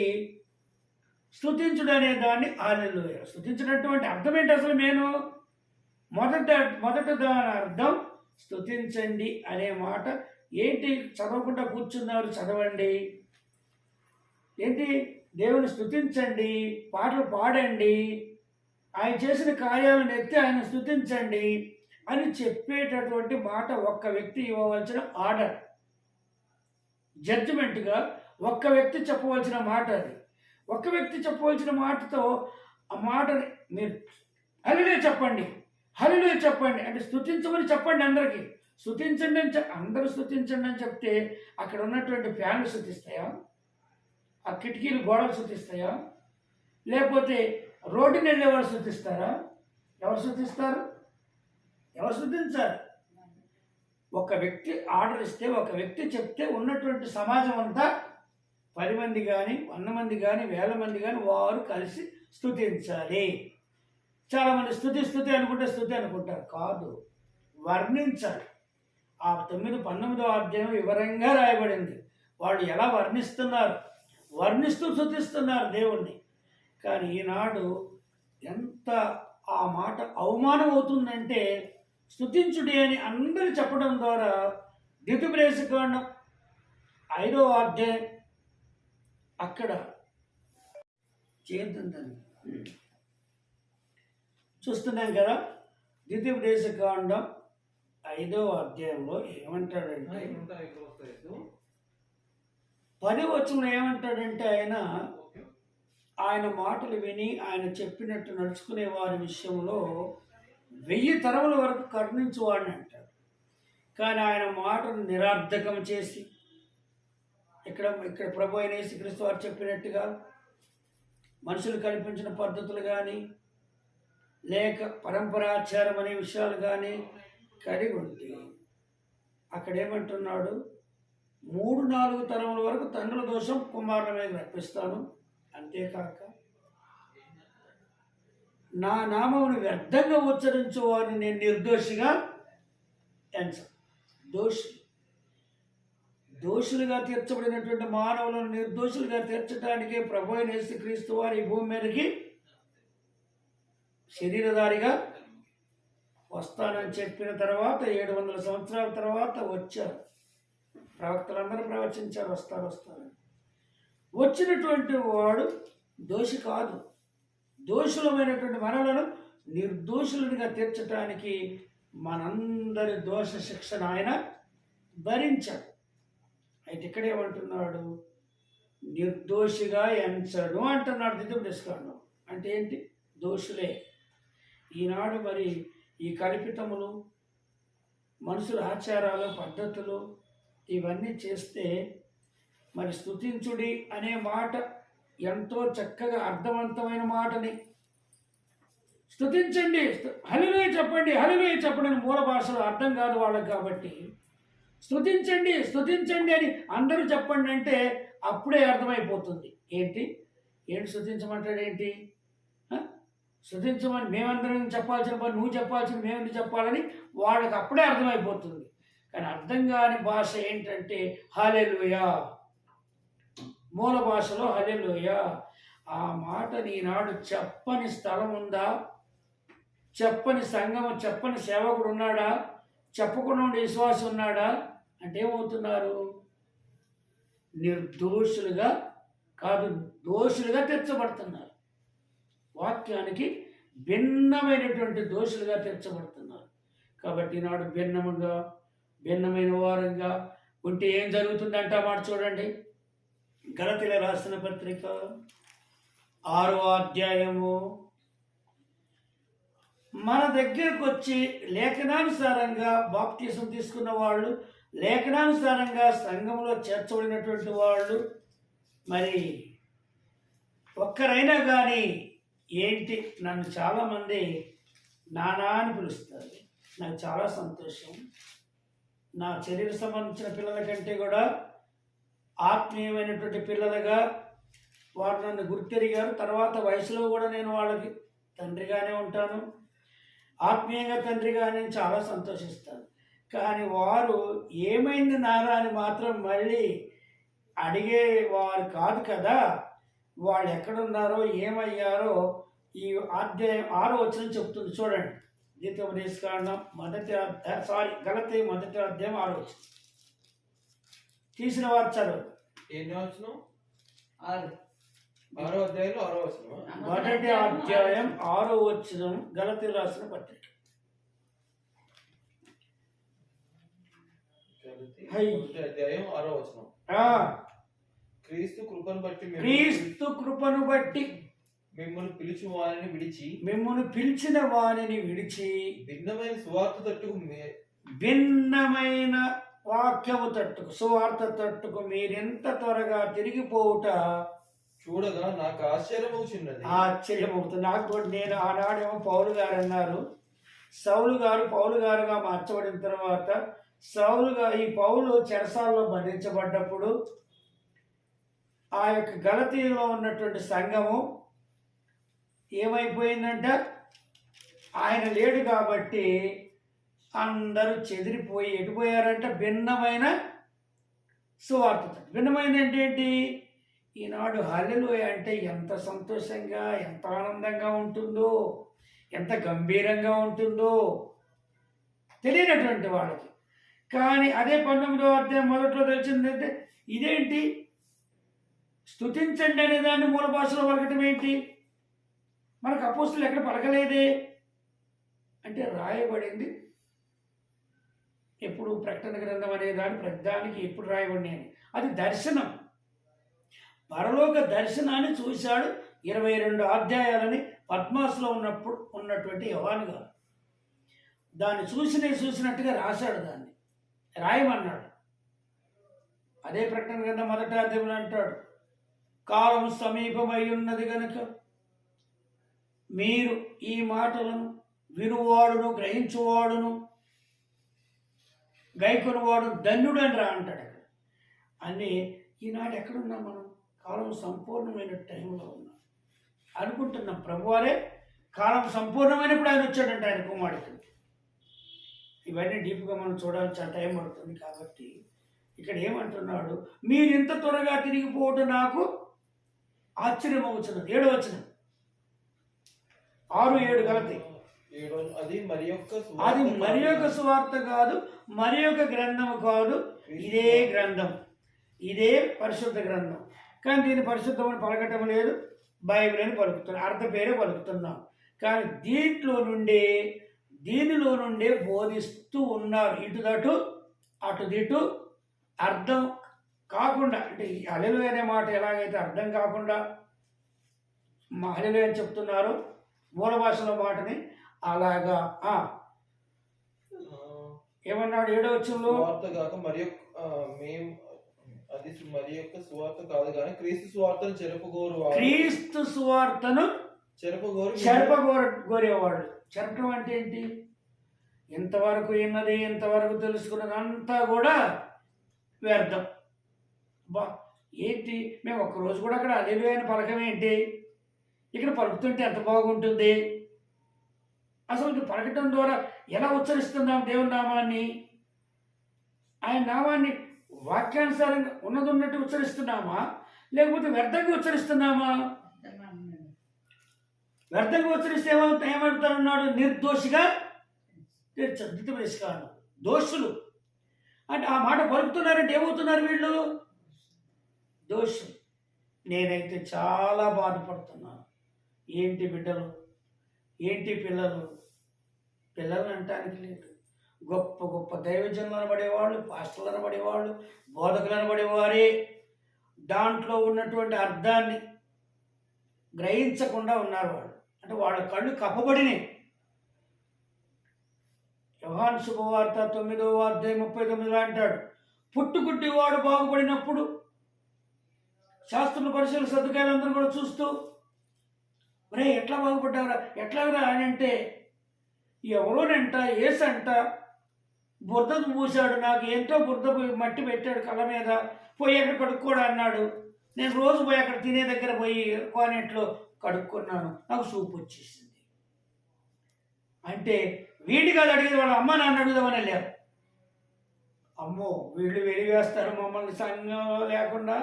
B: స్తుతించుడు అనే దాన్ని హల్లెలూయా. స్తుతించినటువంటి అర్థం ఏంటి అసలు? మొదట దాని అర్థం స్తుతించండి అనే మాట ఏంటి? చదవకుండా కూర్చున్నారు, చదవండి. ఏంటి? దేవుని స్తుతించండి, పాటలు పాడండి, ఆయన చేసిన కార్యాలను ఎత్తి ఆయన స్తుతించండి అని చెప్పేటటువంటి మాట ఒక్క వ్యక్తి ఇవ్వవలసిన ఆర్డర్, జడ్జిమెంట్గా ఒక్క వ్యక్తి చెప్పవలసిన మాట అది. ఒక్క వ్యక్తి చెప్పవలసిన మాటతో ఆ మాటని మీరు హల్లెలూయా చెప్పండి, హల్లెలూయా చెప్పండి అంటే స్తుతించమని చెప్పండి. అందరికీ స్తుతించండి అని అందరూ స్తుతించండి అని చెప్తే అక్కడ ఉన్నటువంటి ఫ్యాన్లు స్తుతిస్తాయా? ఆ కిటికీలు గోడలు స్తుతిస్తాయా? లేకపోతే రోడ్డుని వెళ్ళేవాళ్ళు స్తుతిస్తారా? ఎవరు స్తుతిస్తారు? ఎవరు స్తుతించారు? ఒక వ్యక్తి ఆర్డర్ ఇస్తే, ఒక వ్యక్తి చెప్తే ఉన్నటువంటి సమాజం అంతా 10 మంది కానీ, 100 మంది కానీ, 1000 మంది కానీ వారు కలిసి స్తుతించాలి. చాలామంది స్తుతి అనుకుంటే స్తుతి అనుకుంటారు. కాదు, వర్ణించాలి. ఆ 19వ అధ్యాయం వివరంగా రాయబడింది. వాళ్ళు ఎలా వర్ణిస్తున్నారు, వర్ణిస్తూ స్తుతిస్తున్నారు దేవుణ్ణి. కానీ ఈనాడు ఎంత ఆ మాట అవమానం అవుతుందంటే, స్తుతించుడి అని అందరూ చెప్పడం ద్వారా ద్వితీయోపదేశకాండం 5వ అధ్యాయం అక్కడ చేద్దాం చూస్తున్నాం కదా. ద్వితీయోపదేశకాండం 5వ అధ్యాయంలో ఏమంటాడంటే, 10వ వచనంలో ఏమంటాడంటే, ఆయన మాటలు విని ఆయన చెప్పినట్టు నడుచుకునే వారి విషయంలో 1000 తరముల వరకు కరుణించువాడిని అంటాడు. కానీ ఆయన మాటను నిరర్థకం చేసి ఇక్కడ ప్రభు అయిన యేసుక్రీస్తు వారు చెప్పినట్టుగా మనుషులు కల్పించిన పద్ధతులు కానీ, లేక పరంపరాచారం అనే విషయాలు కానీ కలిగి ఉంటే అక్కడ ఏమంటున్నాడు? 3-4 తరముల వరకు తండ్రుల దోషం కుమారుల మీద రప్పిస్తాను. అంతేకాక నా నామమును వ్యర్థంగా ఉచ్చరించు వారిని నేను నిర్దోషిగా ఎంచను. దోషులుగా తీర్చబడినటువంటి మానవులను నిర్దోషులుగా తీర్చడానికే ప్రభు అయిన యేసుక్రీస్తు వారు ఈ భూమి మీదకి శరీరధారిగా వస్తానని చెప్పిన తర్వాత 700 సంవత్సరాల తర్వాత వచ్చారు. ప్రవక్తలందరూ ప్రవచించారు వస్తారని. వచ్చినటువంటి వాడు దోషి కాదు. దోషులమైనటువంటి మనలను నిర్దోషులుగా తీర్చడానికి మనందరి దోష శిక్షణ ఆయన భరించాడు. అయితే ఇక్కడ ఏమంటున్నాడు? నిర్దోషిగా ఎంచడు అంటున్నాడు ద్వితీయోపదేశకాండం. అంటే ఏంటి? దోషులే. ఈనాడు మరి ఈ కల్పితములు, మనుషుల ఆచారాలు, పద్ధతులు ఇవన్నీ చేస్తే మరి స్తుతించుడి అనే మాట ఎంతో చక్కగా అర్థవంతమైన మాటని, స్తుతించండి, హల్లెలూయా చెప్పండి, హల్లెలూయా చెప్పండి అని మూల భాషలో అర్థం కాదు వాళ్ళకి. కాబట్టి స్తుతించండి అని అందరూ చెప్పండి అంటే అప్పుడే అర్థమైపోతుంది. ఏంటి స్తుతించమంటాడు? ఏంటి స్తుతించమని మేమందరం చెప్పాల్సిన పని నువ్వు చెప్పాల్సిన మేమెందుకు చెప్పాలని వాళ్ళకి అప్పుడే అర్థమైపోతుంది. కానీ అర్థం కాని భాష ఏంటంటే హల్లెలూయా. మూల భాషలో హల్లెలూయా. ఆ మాట ఈనాడు చెప్పని స్థలం ఉందా? చెప్పని సంఘం, చెప్పని సేవకుడు ఉన్నాడా? చెప్పకుండా ఉండే విశ్వాసం ఉన్నాడా? అంటే ఏమవుతున్నారు? నిర్దోషులుగా కాదు, దోషులుగా తీర్చబడుతున్నారు. వాక్యానికి భిన్నమైనటువంటి దోషులుగా తీర్చబడుతున్నారు. కాబట్టి ఈనాడు భిన్నమైన వారంగా ఉంటే ఏం జరుగుతుందంట మాట చూడండి. గలతీల రాసిన పత్రిక 6వ అధ్యాయము. మన దగ్గరకు వచ్చి లేఖనానుసారంగా బాప్తీసం తీసుకున్న వాళ్ళు, లేఖనానుసారంగా సంఘంలో చేర్చబడినటువంటి వాళ్ళు, మరి ఒక్కరైనా కానీ ఏంటి, నన్ను చాలామంది నానా అని పిలుస్తారు. నాకు చాలా సంతోషం. నా శరీర సంబంధించిన పిల్లల కంటే కూడా ఆత్మీయమైనటువంటి పిల్లలుగా వారు నన్ను గుర్తెరిగారు. తర్వాత వయసులో కూడా నేను వాళ్ళకి తండ్రిగానే ఉంటాను, ఆత్మీయంగా తండ్రిగా నేను చాలా సంతోషిస్తాను. కానీ వారు ఏమైంది నారా అని మాత్రం మళ్ళీ అడిగేవారు కాదు కదా. వాళ్ళు ఎక్కడున్నారో ఏమయ్యారో ఈ అధ్యాయం 6వ వచనం చెప్తుంది. చూడండి, ద్వితీయోపదేశకాండం గలతీ 1వ అధ్యాయం 6వ వచనం. తీసిన వారు చదువు.
C: ఎన్ని వచనం?
D: 6.
C: 6వ అధ్యాయంలో 6వ వచనం.
B: 1వ అధ్యాయం 6వ వచనం, గలతీ రాసిన పత్రిక.
C: మొదటి అధ్యాయం 6వ వచనం. క్రీస్తు కృపను బట్టి మిమ్మల్ని పిలిచి వారిని విడిచి,
B: మిమ్మల్ని పిలిచిన వారిని విడిచి
C: భిన్నమైన సువార్త తట్టుకు
B: భిన్నమైన వాక్యము తట్టుకు, సువార్త తట్టుకు మీరెంత త్వరగా తిరిగిపోవుట
C: చూడగా నాకు
B: ఆశ్చర్యమవుతుంది. నాకు కూడా, నేను ఆనాడేమో పౌలు గారు అన్నారు, పౌలు గారుగా మార్చబడిన తర్వాత ఈ పౌలు చెరసాలలో బంధించబడ్డప్పుడు ఆ యొక్క గలతీలో ఉన్నటువంటి సంఘము ఏమైపోయిందంట, ఆయన లేడు కాబట్టి అందరూ చెదిరిపోయి ఎడిపోయారంట. భిన్నమైన సువార్త. భిన్నమైన అంటే ఏంటి? ఈనాడు హల్లెలూయా అంటే ఎంత సంతోషంగా, ఎంత ఆనందంగా ఉంటుందో, ఎంత గంభీరంగా ఉంటుందో తెలియనటువంటి వాళ్ళకి. కానీ అదే 19వ అధ్యాయం మొదట్లో తెలిసిందంటే ఇదేంటి, స్తుతించండి అనే దాన్ని మూల భాషలో పలకటం ఏంటి? మనకు అపోస్తులు ఎక్కడ పలకలేదే అంటే రాయబడింది ఎప్పుడు, ప్రకటన గ్రంథం అనే దాని ప్రతిదానికి ఎప్పుడు రాయబడి అని. అది దర్శనం, పరలోక దర్శనాన్ని చూశాడు. 22 అధ్యాయాలని పద్మాసులో ఉన్నటువంటి యోహాను గారు దాన్ని చూసినట్టుగా రాశాడు. దాన్ని రాయమన్నాడు. అదే ప్రకటన గ్రంథం 1వ అధ్యాయంలో అంటాడు, కాలం సమీపమై ఉన్నది గనుక మీరు ఈ మాటలను వినువాడును, గ్రహించువాడును, గైకొనువాడు ధన్యుడు అని అంటాడు. అక్కడ అన్నీ ఈనాడు ఎక్కడున్నాం మనం? కాలం సంపూర్ణమైన టైంలో ఉన్నాం అనుకుంటున్నాం. ప్రభువారే కాలం సంపూర్ణమైనప్పుడు ఆయన వచ్చాడంటే ఆయన కుమారుడికి. ఇవన్నీ డీప్గా మనం చూడాలి, చాలా టైం పడుతుంది. కాబట్టి ఇక్కడ ఏమంటున్నాడు, మీరు ఇంత త్వరగా తిరిగిపోవడం నాకు ఆశ్చర్యం అవుతున్నది. 7వ వచనం, 6-7 గలతీ.
C: అది
B: మరి యొక్క సువార్త కాదు, మరి యొక్క గ్రంథం కాదు, ఇదే గ్రంథం, ఇదే పరిశుద్ధ గ్రంథం. కానీ దీన్ని పరిశుద్ధమని పలకటం లేదు, బైబిల్ అని పలుకుతున్నాం, అర్థ పేరే పలుకుతున్నాం. కానీ దీనిలో నుండే బోధిస్తూ ఉన్నారు. ఇటుదటు అటుదిటు అర్థం కాకుండా, అంటే హల్లెలూయా అనే మాట ఎలాగైతే అర్థం కాకుండా హల్లెలూయా అని చెప్తున్నారో మూల భాషలో మాటని, అలాగా ఏమన్నాడు 7వ వచనంలో,
C: మరి యొక్క సువార్త కాదు కానీ క్రీస్తు సువార్తను
B: చెరపగోరేవాడు. చెరపడం అంటే ఏంటి? ఇంతవరకు విన్నది, ఇంతవరకు తెలుసుకున్నది అంతా కూడా వ్యర్థం. ఏంటి, మేము ఒక్కరోజు కూడా అక్కడ హల్లెలూయా అని పలకమేంటి? ఇక్కడ పలుకుతుంటే ఎంత బాగుంటుంది. అసలు పలకటం ద్వారా ఎలా ఉచ్చరిస్తున్నాం దేవుని నామాన్ని? ఆయన నామాన్ని వాక్యానుసారంగా ఉన్నట్టు ఉచ్చరిస్తున్నామా, లేకపోతే వ్యర్థంగా ఉచ్చరిస్తున్నామా? వ్యర్థంగా ఉచ్చరిస్తే ఏమంటారన్నాడు, నిర్దోషిగా తీర్చదు. దోషులు అంటే ఆ మాట పలుకుతున్నారంటే ఏమవుతున్నారు వీళ్ళు? దోషులు. నేనైతే చాలా బాధపడుతున్నాను. ఏంటి బిడ్డలు, ఏంటి పిల్లలు, పిల్లల్ని అంటానికి లేదు, గొప్ప గొప్ప దైవజనులు అనబడేవాళ్ళు, పాస్టర్లు అనబడేవాళ్ళు, బోధకులు అనబడేవారే దాంట్లో ఉన్నటువంటి అర్థాన్ని గ్రహించకుండా ఉన్నారు. వాళ్ళు అంటే వాళ్ళ కళ్ళు కప్పబడినాయి. యోహాను శుభవార్త 9వ అధ్యాయం 39 అంటాడు, పుట్టుగుడ్డివాడు బాగుపడినప్పుడు శాస్త్రుల పరిశీలన సర్దుకాయలందరూ కూడా చూస్తూ, రే ఎట్లా బాగుపడ్డావురా, ఎట్లాగరా అని అంటే, ఎవరోనంట ఏసంట బురద పూసాడు, నాకు ఏంటో బురద మట్టి పెట్టాడు కళ్ళ మీద, పోయి అక్కడ కడుక్కోడు అన్నాడు. నేను రోజు పోయి అక్కడ తినే దగ్గర పోయి కోనేట్లో కడుక్కున్నాను, నాకు సూపు వచ్చేసింది అంటే వీడి కాదు అడిగేది, వాళ్ళ అమ్మ నాన్న అడుగుదామని వెళ్ళారు. అమ్మో వీళ్ళు వెలివేస్తారు మమ్మల్ని సంఘంలో లేకుండా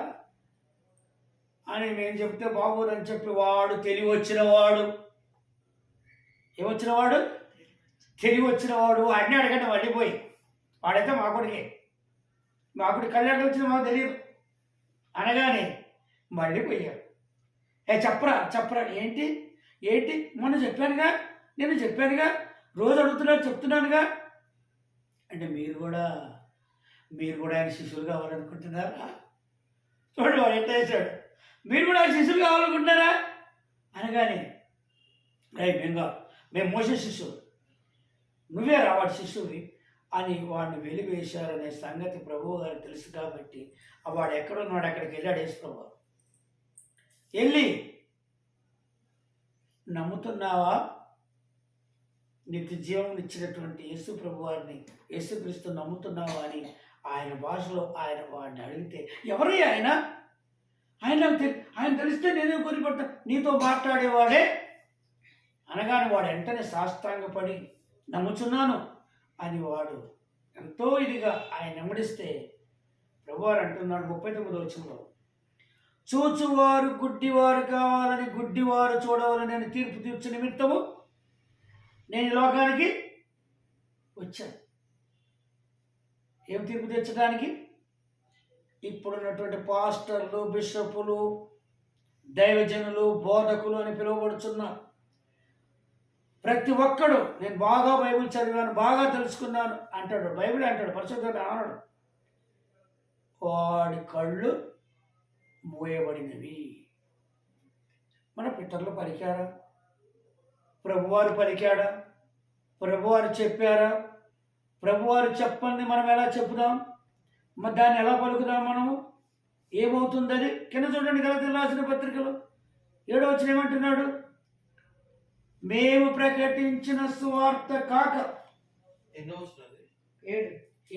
B: అని మేము చెప్తే బాగోదని చెప్పి వాడు తెలివి వచ్చినవాడు, ఏమొచ్చినవాడు, తెలివి వచ్చినవాడు వాడిని అడగండి వెళ్ళిపోయి, వాడైతే మా కొడుకు కళ్యాణం వచ్చింది మాకు తెలియదు అనగానే మళ్ళీ పోయాడు. చెప్పరా ఏంటి ఏంటి మొన్న చెప్పానుగా, నేను చెప్పానుగా, రోజు అడుగుతున్నాడు చెప్తున్నానుగా అంటే మీరు కూడా ఆయన శిష్యులు కావాలనుకుంటున్నారా? చూడండి వాడు ఎంత వేసాడు, మీరు కూడా ఆయన శిష్యులు కావాలనుకుంటున్నారా అనగానే మేము మోసే శిష్యులు, నువ్వే రా వాడి శిష్యువి అని వాడిని వెలివేశారనే సంగతి ప్రభువు గారికి తెలుసు కాబట్టి వాడు ఎక్కడున్నాడు అక్కడికి వెళ్ళాడు యేసు ప్రభు. వెళ్ళి నమ్ముతున్నావా, నిత్య జీవం ఇచ్చినటువంటి యేసు ప్రభు వారిని, యేసుక్రీస్తు నమ్ముతున్నావా అని ఆయన భాషలో ఆయన వాడిని అడిగితే, ఎవరయ్యా ఆయన, ఆయన తెలిస్తే నేనే కొనిపడతా, నీతో మాట్లాడేవాడే అనగానే వాడు వెంటనే సాష్టాంగపడి నమ్ముచున్నాను అని వాడు ఎంతో ఇదిగా ఆయన వెంబడిస్తే ప్రభువారు అంటున్నాడు 39వ వచనంలో, చూచువారు గుడ్డివారు కావాలని గుడ్డివారు చూడవాలని నేను తీర్పు తీర్చు నిమిత్తము నేను ఈ లోకానికి వచ్చాను. ఏం తీర్పు తెచ్చడానికి? ఇప్పుడున్నటువంటి పాస్టర్లు, బిషపులు, దైవజనులు, బోధకులు అని పిలువబడుచున్న ప్రతి ఒక్కడు నేను బాగా బైబిల్ చదివాను, బాగా తెలుసుకున్నాను అంటాడు. బైబిల్ అంటాడు, పరిశుద్ధత అన్నాడు. వాడి కళ్ళు మూయబడినవి. మన పితరులు పలికారా? ప్రభువారు పలికాడా? ప్రభువారు చెప్పారా? ప్రభువారు చెప్పండి మనం ఎలా చెప్పుదాం? మరి దాన్ని ఎలా పలుకుదాం మనము? ఏమవుతుంది అది? కింద చూడండి, గలతీయులకు రాసిన పత్రికలో 7వ వచనం ఏమంటున్నాడు? మేము ప్రకటించిన సువార్త కాక,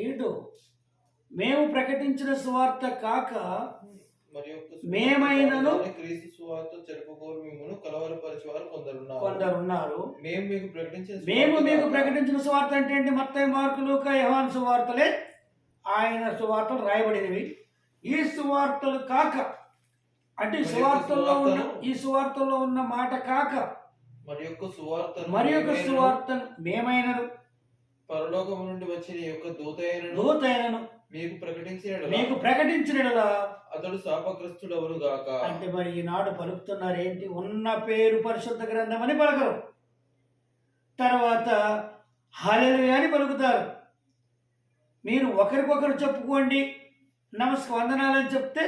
B: 7 మేము ప్రకటించిన సువార్త కాక మేమైనను
C: క్రీస్తు సువార్త చెప్పుకోరు మిమ్మును కలవరపరిచేవారు
B: కొందరున్నారు.
C: మేము
B: మీకు ప్రకటించిన సువార్త అంటే ఏంటి? మత్తయి, మార్కు, లూకా, యోహాను సువార్తలే ఆయన సువార్తలు రాయబడినవి. ఈ సువార్తలు కాక అంటే ఈ సువార్తల్లో ఉన్న మాట కాక
C: మరి యొక్క
B: సువార్తను మేమైనను
C: పరలోకము నుండి వచ్చిన యొక్క
B: దూతైనను మీకు ప్రకటించినలా
C: అతడు శాపగ్రస్తుడవును గాక.
B: అంటే మరి ఈనాడు పలుకుతున్నారు ఏంటి? ఉన్న పేరు పరిశుద్ధ గ్రంథం అని పలకరు, తర్వాత హల్లెలూయా అని పలుకుతారు. మీరు ఒకరికొకరు చెప్పుకోండి వందనాలని చెప్తే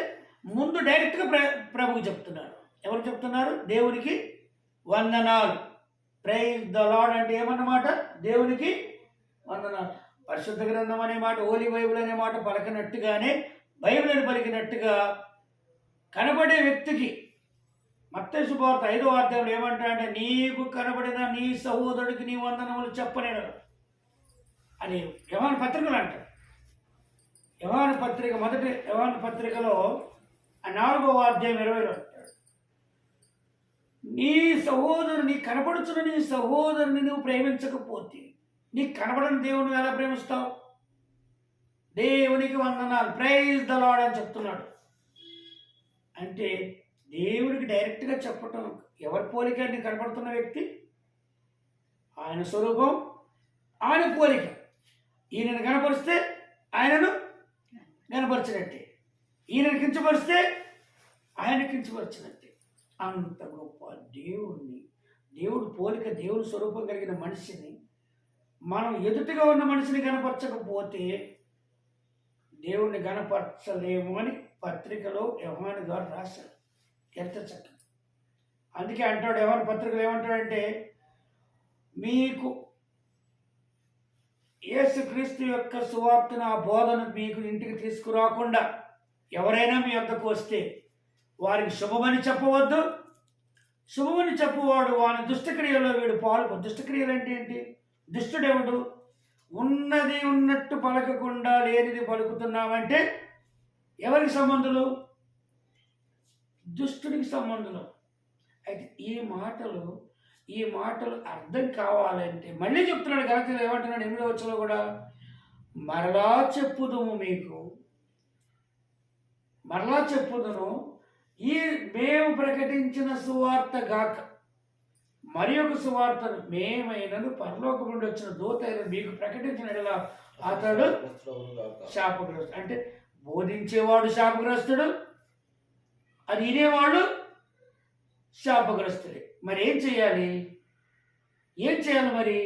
B: ముందు డైరెక్ట్గా ప్రభువుకి చెప్తున్నారు. ఎవరు చెప్తున్నారు? దేవునికి వందనాలు, ప్రైజ్ ద లార్డ్ అంటే ఏమన్నమాట? దేవునికి వందనాలు. పరిశుద్ధ గ్రంథం అనే మాట, హోలీ బైబిల్ అనే మాట పలకనట్టుగానే బైబిల్ అని పలికినట్టుగా కనబడే వ్యక్తికి మత్తయి శుభవార్త 5వ అధ్యాయంలో ఏమంటాడంటే, నీకు కనబడిన నీ సహోదరుడికి నీ వందనములు చెప్పనేడు అని యోహాను పత్రికలు అంటారు. మొదటి యోహాను పత్రికలో 4వ అధ్యాయం 20లో అంటాడు, నీ కనపడుచున్న నీ సహోదరుని నువ్వు ప్రేమించకపోతే నీకు కనబడని దేవుని ఎలా ప్రేమిస్తావు? దేవునికి వందనాలు, ప్రైజ్ ద లార్డ్ అని చెప్తున్నాడు. అంటే దేవుడికి డైరెక్ట్గా చెప్పటం. ఎవరి పోలిక? నీకు కనపడుతున్న వ్యక్తి, ఆయన స్వరూపం, ఆయన పోలిక. ఈయనను కనపరిస్తే ఆయనను కనపరిచినట్టే, ఈయనను కించపరిస్తే ఆయన కించపరిచినట్టే. అంత గొప్ప దేవుడు పోలిక, దేవుని స్వరూపం కలిగిన మనిషిని మనం ఎదుటిగా ఉన్న మనిషిని కనపరచకపోతే దేవుణ్ణి కనపరచలేము అని పత్రికలో యోహాను గారు రాశారు. ఎంత చక్కగా. అందుకే అంటాడు యోహాను పత్రికలు ఏమంటాడంటే, మీకు యేసుక్రీస్తు యొక్క సువార్తను ఆ బోధను మీకు ఇంటికి తీసుకురాకుండా ఎవరైనా మీ వద్దకు వస్తే వారికి శుభమని చెప్పవద్దు. శుభమని చెప్పువాడు వాని దుష్టక్రియలో వీడు పాల్గొ. దుష్టక్రియలు అంటే ఏంటి? దుష్టుడెవడు? ఉన్నది ఉన్నట్టు పలకకుండా లేనిది పలుకుతున్నామంటే ఎవరికి సంబంధులు? దుష్టుడికి సంబంధులు. అయితే ఈ మాటలు అర్థం కావాలంటే మళ్ళీ చెప్తున్నాడు గలతీయులు ఏమంటున్నాడు 8వ వచనంలో కూడా, మరలా చెప్పుదుము మీకు, మరలా చెప్పుదును, ఈ మేము ప్రకటించిన సువార్త గాక మరి ఒక సువార్తను మేమైనను పరలోకం నుండి వచ్చిన దూత అయిన మీకు ప్రకటించిన ఎడల అతడు శాపగ్రస్తుడు. అంటే బోధించేవాడు శాపగ్రస్తుడు, అది వినేవాడు శాపగ్రస్తుడే. మరి ఏం చేయాలి మరి?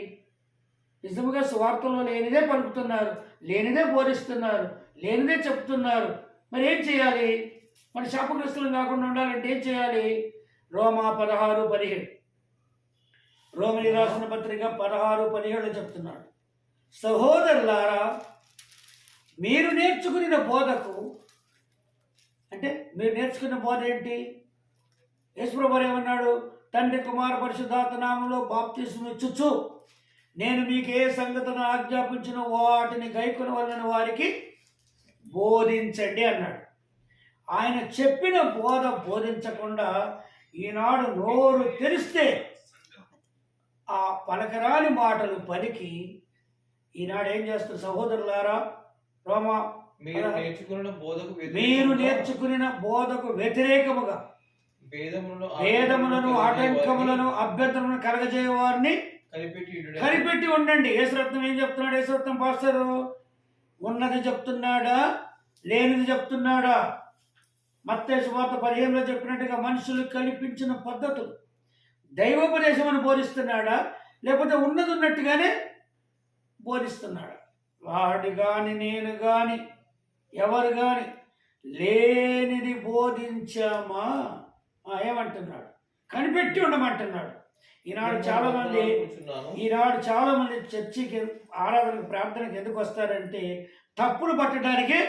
B: నిజముగా సువార్తలో లేనిదే పలుకుతున్నారు, లేనిదే బోధిస్తున్నారు, లేనిదే చెప్తున్నారు. మరి ఏం చేయాలి? మరి శాపగ్రస్తులు కాకుండా ఉండాలంటే ఏం చేయాలి? రోమా 16:17, రోమిలి రాసిన పత్రిక 16:17 చెప్తున్నాడు, సహోదరులారా మీరు నేర్చుకున్న బోధకు, అంటే మీరు నేర్చుకున్న బోధ ఏంటి? యేసుప్రభువు ఏమన్నాడు? తండ్రి కుమార పరిశుద్ధాత్మ నామములో బాప్తిస్మం ఇచ్చుచు నేను మీకు ఏ సంగతులను ఆజ్ఞాపించిన వాటిని గైకొనవలెనని వారికి బోధించండి అన్నాడు. ఆయన చెప్పిన బోధించకుండా ఈనాడు నోరు తెరిస్తే ఆ పలకరాని మాటలు పలికి ఈనాడు ఏం చేస్తారు? సహోదరులారా, రోమా
C: మీరు
B: నేర్చుకున్న బోధకు వ్యతిరేకముగా వేదములను ఆటంకములను అభ్యంతరములను కలగజేయ వారిని కనిపెట్టి ఉండండి. యేసురత్నం ఏం చెప్తున్నాడు? యేసురత్నం పాస్టరు ఉన్నది చెప్తున్నాడా, లేనిది చెప్తున్నాడా? మత్తయి సువార్త 15లో చెప్పినట్టుగా మనుషులు కల్పించిన పద్ధతులు దైవోపదేశం అని బోధిస్తున్నాడా, లేకపోతే ఉన్నది ఉన్నట్టుగానే బోధిస్తున్నాడా? వాడు కానీ నేను కానీ ఎవరు కానీ లేనిది బోధించామా? ఏమంటున్నాడు? కనిపెట్టి ఉండమంటున్నాడు. ఈనాడు చాలా మంది చర్చికి, ఆరాధనకు, ప్రార్థనకి ఎందుకు వస్తారంటే తప్పులు పట్టడానికే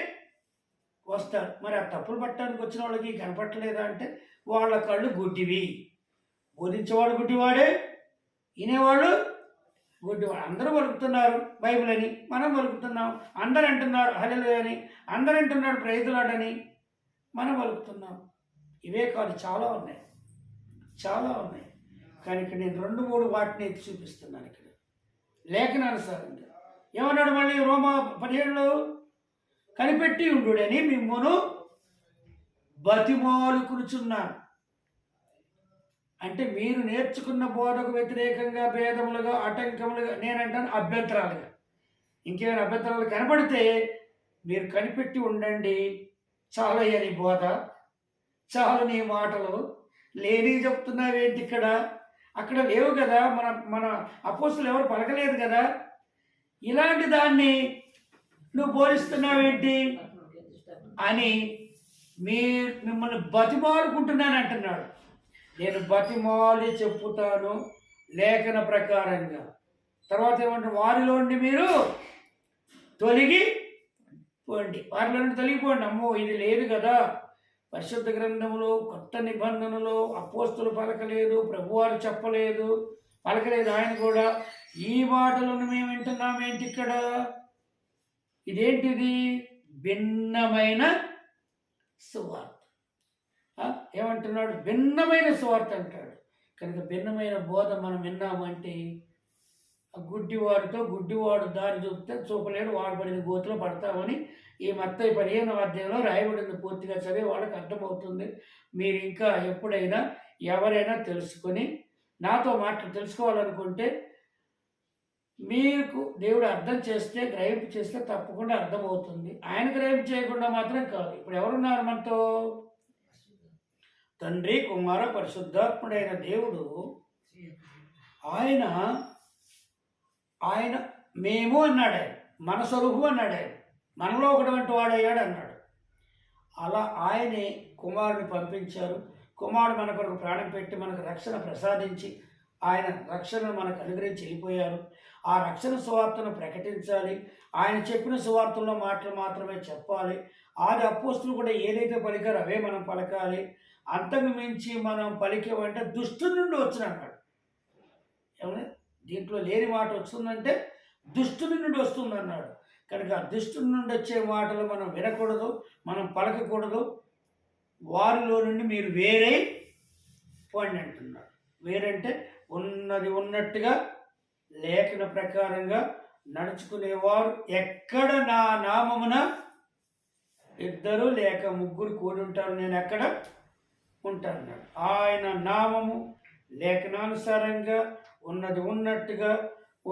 B: వస్తారు. మరి ఆ తప్పులు పట్టడానికి వచ్చిన వాళ్ళకి కనపట్టలేదా అంటే వాళ్ళ కళ్ళు గుడ్డివి. బోధించేవాడు గుడ్డివాడే, వినేవాళ్ళు గుడ్డివాడు. అందరూ పలుకుతున్నారు బైబిల్ అని, మనం పలుకుతున్నాం. అందరు అంటున్నారు హల్లెలూయా అని, అందరు అంటున్నాడు ప్రైజ్ లార్డ్ అని, మనం పలుకుతున్నాం. ఇవే కాదు, చాలా ఉన్నాయి. కానీ ఇక్కడ నేను 2-3 వాటిని ఎత్తి చూపిస్తున్నాను. ఇక్కడ లేఖనానుసారంగా ఏమన్నాడు? మళ్ళీ రోమా 17లో కనిపెట్టి ఉండుడని మిమ్మును బతిమాలుకునుచున్నాను. అంటే మీరు నేర్చుకున్న బోధకు వ్యతిరేకంగా భేదములుగా, ఆటంకములుగా, నేనంటాను అభ్యంతరాలుగా, ఇంకేమైనా అభ్యంతరాలు కనపడితే మీరు కనిపెట్టి ఉండండి. చాలయ్య నీ బోధ, చాలు నీ మాటలు, లేని చెప్తున్నావేంటి? అక్కడ లేవు కదా, మన అపోస్తులు ఎవరు పలకలేదు కదా, ఇలాంటి దాన్ని నువ్వు బోధిస్తున్నావేంటి అని మిమ్మల్ని బతిమాలుకుంటున్నాను అంటున్నాడు. నేను బతిమాలి చెప్పుతాను లేఖన ప్రకారంగా. తర్వాత ఏమంటారు? వారిలో నుండి మీరు తొలగిపోండి. అమ్మో ఇది లేదు కదా, పరిశుద్ధ గ్రంథములో కొత్త నిబంధనలో అపోస్తులు పలకలేదు, ప్రభువారు చెప్పలేదు, పలకలేదు. ఆయన కూడా ఈ మాటలను మేము వింటున్నామేంటి? ఇదేంటిది? భిన్నమైన సువార్త. ఏమంటున్నాడు? భిన్నమైన సువార్త అంటాడు. కనుక భిన్నమైన బోధ మనం విన్నామంటే గుడ్డివాడు దారి చూపితే చూపలేడు, వాడు పడిన గోతులో పడతామని ఈ మత్తయి 15వ అధ్యాయంలో రాయబడింది. పూర్తిగా చదివి వాళ్ళకి అర్థమవుతుంది. మీరు ఇంకా ఎప్పుడైనా ఎవరైనా తెలుసుకొని నాతో తెలుసుకోవాలనుకుంటే మీకు దేవుడు అర్థం చేస్తే, గ్రహింపు చేస్తే తప్పకుండా అర్థమవుతుంది. ఆయన గ్రహింపు చేయకుండా మాత్రం కాదు. ఇప్పుడు ఎవరున్నారు మనతో? తండ్రి, కుమార, పరిశుద్ధాత్ముడైన దేవుడు. ఆయన మేము అన్నాడు ఆయన, మన స్వరూపం అన్నాడు ఆయన, మనలో ఒకటువంటి వాడయ్యాడు అన్నాడు. అలా ఆయనే కుమారుని పంపించారు. కుమారుడు మన కొరకు ప్రాణం పెట్టి మనకు రక్షణ ప్రసాదించి ఆయన రక్షణను మనకు అనుగ్రహించి వెళ్ళిపోయారు. ఆ రక్షణ సువార్తను ప్రకటించాలి. ఆయన చెప్పిన సువార్తల్లో మాటలు మాత్రమే చెప్పాలి. ఆది అపోస్తులు కూడా ఏదైతే పలికారో అవే మనం పలకాలి. అంతకు మించి మనం పలికేవంటే దుష్టుడి నుండి వచ్చిన అన్నాడు. ఏమన్నా దీంట్లో లేని మాట వస్తుందంటే దుష్టుడి నుండి వస్తుంది అన్నాడు. కనుక దుష్టుడి నుండి వచ్చే మాటలు మనం వినకూడదు, మనం పలకకూడదు. వారిలో నుండి మీరు వేరే పోండి అంటున్నాడు. వేరంటే ఉన్నది ఉన్నట్టుగా లేఖన ప్రకారంగా నడుచుకునేవారు ఎక్కడ నా నామమున ఇద్దరు లేక ముగ్గురు కూడి ఉంటారు, నేను ఎక్కడ ఉంటాను. ఆయన నామము లేఖనానుసారంగా ఉన్నది ఉన్నట్టుగా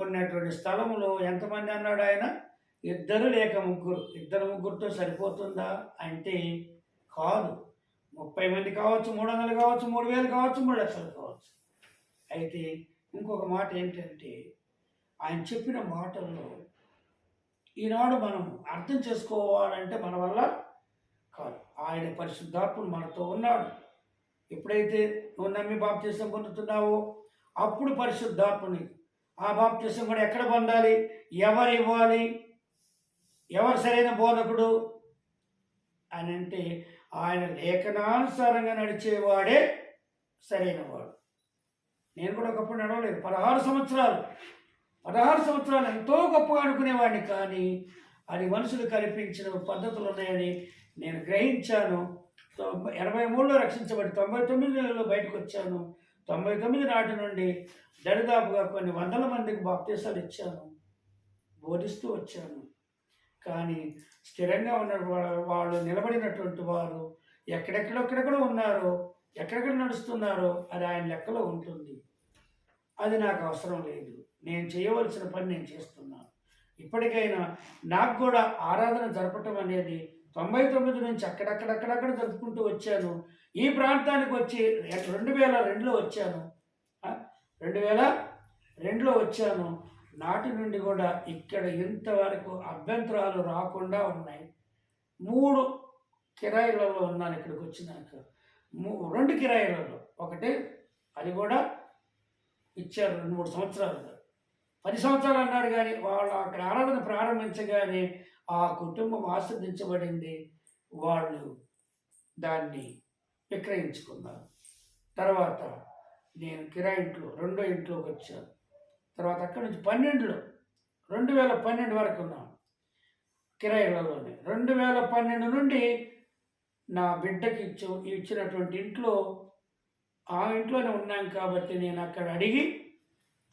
B: ఉన్నటువంటి స్థలంలో ఎంతమంది అన్నాడు ఆయన? ఇద్దరు లేక ముగ్గురు. ఇద్దరు ముగ్గురితో సరిపోతుందా అంటే కాదు. 30 మంది కావచ్చు, 300 కావచ్చు, 3000 కావచ్చు, 3 లక్షలు కావచ్చు. అయితే ఇంకొక మాట ఏంటంటే ఆయన చెప్పిన మాటల్లో ఈనాడు మనం అర్థం చేసుకోవాలంటే మన వల్ల కాదు. ఆయన పరిశుద్ధాత్ముడు మనతో ఉన్నాడు. ఎప్పుడైతే నువ్వు నమ్మి బాప్తిసం పొందుతున్నావో అప్పుడు పరిశుద్ధాత్ముని ఆ బాప్తిసం కూడా ఎక్కడ పొందాలి, ఎవరు ఇవ్వాలి, ఎవరు సరైన బోధకుడు అని అంటే ఆయన లేఖనానుసారంగా నడిచేవాడే సరైనవాడు. నేను కూడా ఒకప్పుడు నడవలేదు. 16 సంవత్సరాలు ఎంతో గొప్పగా అనుకునేవాడిని. కానీ అది మనుషులు కల్పించిన పద్ధతులు ఉన్నాయని నేను గ్రహించాను. 83లో రక్షించబడి 99లో బయటకు వచ్చాను. 99 నాటి నుండి దరిదాపుగా కొన్ని వందల మందికి బాప్తీసాలు ఇచ్చాను, బోధిస్తూ వచ్చాను. కానీ స్థిరంగా ఉన్న వాళ్ళు నిలబడినటువంటి వారు ఎక్కడెక్కడో ఉన్నారో, ఎక్కడెక్కడ నడుస్తున్నారో అది ఆయన లెక్కలో ఉంటుంది. అది నాకు అవసరం లేదు. నేను చేయవలసిన పని నేను చేస్తున్నాను. ఇప్పటికైనా నాకు కూడా ఆరాధన జరపటం అనేది 99 నుంచి అక్కడక్కడ జరుపుకుంటూ వచ్చాను. ఈ ప్రాంతానికి వచ్చి 2002లో వచ్చాను. 2002లో వచ్చాను. నాటి నుండి కూడా ఇక్కడ ఇంతవరకు అభ్యంతరాలు రాకుండా ఉన్నాయి. 3 కిరాయిలలో ఉన్నాను ఇక్కడికి వచ్చినాక. 2 కిరాయిలలో, ఒకటి అది కూడా ఇచ్చారు 2-3 సంవత్సరాలుగా. 10 సంవత్సరాలు అన్నారు. కానీ వాళ్ళు అక్కడ ఆరాధన ప్రారంభించగానే ఆ కుటుంబం ఆస్వాదించబడింది. వాళ్ళు దాన్ని విక్రయించుకున్నారు. తర్వాత నేను కిరాయి ఇంట్లో 2వ ఇంట్లోకి వచ్చాను. తర్వాత అక్కడి నుంచి 2012 వరకు ఉన్నాను కిరాయిలలోనే. 2012 నుండి నా బిడ్డకి ఇచ్చినటువంటి ఇంట్లో ఆ ఇంట్లోనే ఉన్నాం కాబట్టి నేను అక్కడ అడిగి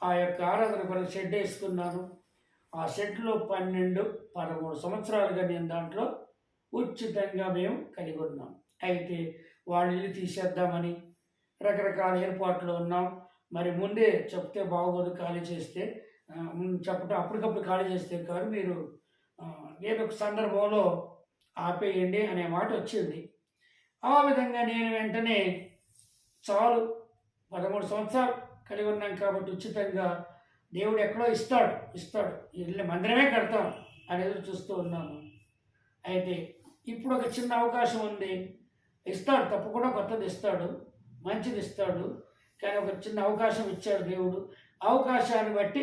B: ఆ యొక్క ఆరాధన కొరకు షెడ్ వేసుకున్నాను. ఆ షెడ్లో 12-13 సంవత్సరాలుగా నేను దాంట్లో ఉచితంగా మేము కలిగి ఉన్నాం. అయితే వాళ్ళు ఇల్లు తీసేద్దామని రకరకాల ఏర్పాట్లు ఉన్నాం. మరి ముందే చెప్తే బాగోదు, ఖాళీ చేస్తే చెప్పటం అప్పటికప్పుడు ఖాళీ చేస్తే కాదు, మీరు ఏదో ఒక సందర్భంలో ఆపేయండి అనే మాట వచ్చింది. ఆ విధంగా నేను వెంటనే చాలు 13 సంవత్సరాలు కలిగి ఉన్నాం కాబట్టి ఉచితంగా దేవుడు ఎక్కడో ఇస్తాడు ఇల్లు మందిరమే కడతాం అని ఎదురు చూస్తూ ఉన్నాను. అయితే ఇప్పుడు ఒక చిన్న అవకాశం ఉంది. ఇస్తాడు, తప్పకుండా కొత్తది ఇస్తాడు, మంచిది ఇస్తాడు. కానీ ఒక చిన్న అవకాశం ఇచ్చాడు దేవుడు. అవకాశాన్ని బట్టి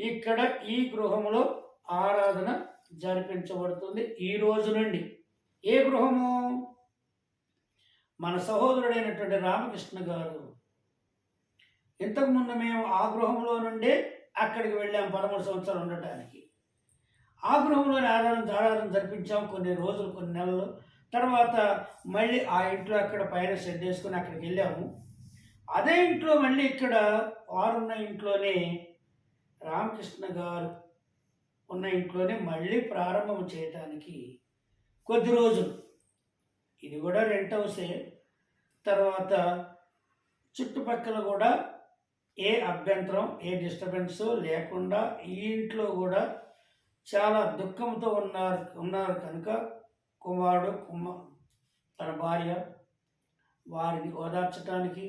B: ఇక్కడ ఈ గృహంలో ఆరాధన జరిపించబడుతుంది ఈ రోజు నుండి. ఏ గృహము? మన సహోదరుడైనటువంటి రామకృష్ణ గారు. ఇంతకుముందు మేము ఆ గృహంలో నుండే అక్కడికి వెళ్ళాం 13 సంవత్సరాలు ఉండటానికి. ఆ గృహంలోనే ఆరాధన జరిపించాం కొన్ని రోజులు, కొన్ని నెలలు. తర్వాత మళ్ళీ ఆ ఇంట్లో అక్కడ పైన షెడ్ వేసుకొని అక్కడికి వెళ్ళాము. అదే ఇంట్లో మళ్ళీ ఇక్కడ వారున్న ఇంట్లోనే రామకృష్ణ గారు ఉన్న ఇంట్లోనే మళ్ళీ ప్రారంభం చేయటానికి కొద్ది రోజులు, ఇది కూడా రెంట్ హౌసే. తర్వాత చుట్టుపక్కల కూడా ఏ అభ్యంతరం, ఏ డిస్టర్బెన్స్ లేకుండా ఈ ఇంట్లో కూడా చాలా దుఃఖంతో ఉన్నారు కనుక కుమారుడు తన భార్య వారిని ఓదార్చడానికి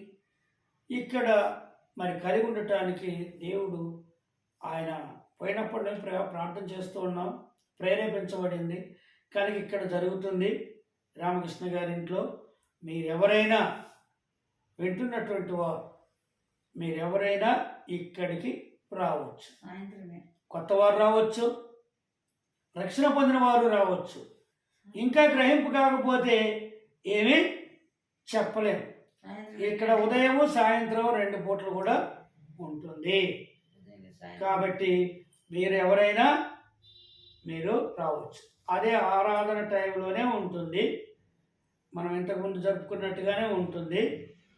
B: ఇక్కడ మరి కలిగి ఉండటానికి దేవుడు ఆయన పోయినప్పుడు నేను ప్రార్థన చేస్తూ ఉన్నాం, ప్రేరేపించబడింది. కానీ ఇక్కడ జరుగుతుంది రామకృష్ణ గారి ఇంట్లో. మీరెవరైనా వింటున్నటువంటి వారు మీరెవరైనా ఇక్కడికి రావచ్చు.
D: సాయంత్రమే
B: కొత్త వారు రావచ్చు, రక్షణ పొందిన వారు రావచ్చు. ఇంకా గ్రహింపు కాకపోతే ఏమీ చెప్పలేము. ఇక్కడ ఉదయము సాయంత్రం 2 పూటలు కూడా ఉంటుంది. కాబట్టి మీరు ఎవరైనా మీరు రావచ్చు. అదే ఆరాధన టైంలోనే ఉంటుంది, మనం ఇంతకుముందు జరుపుకున్నట్టుగానే ఉంటుంది.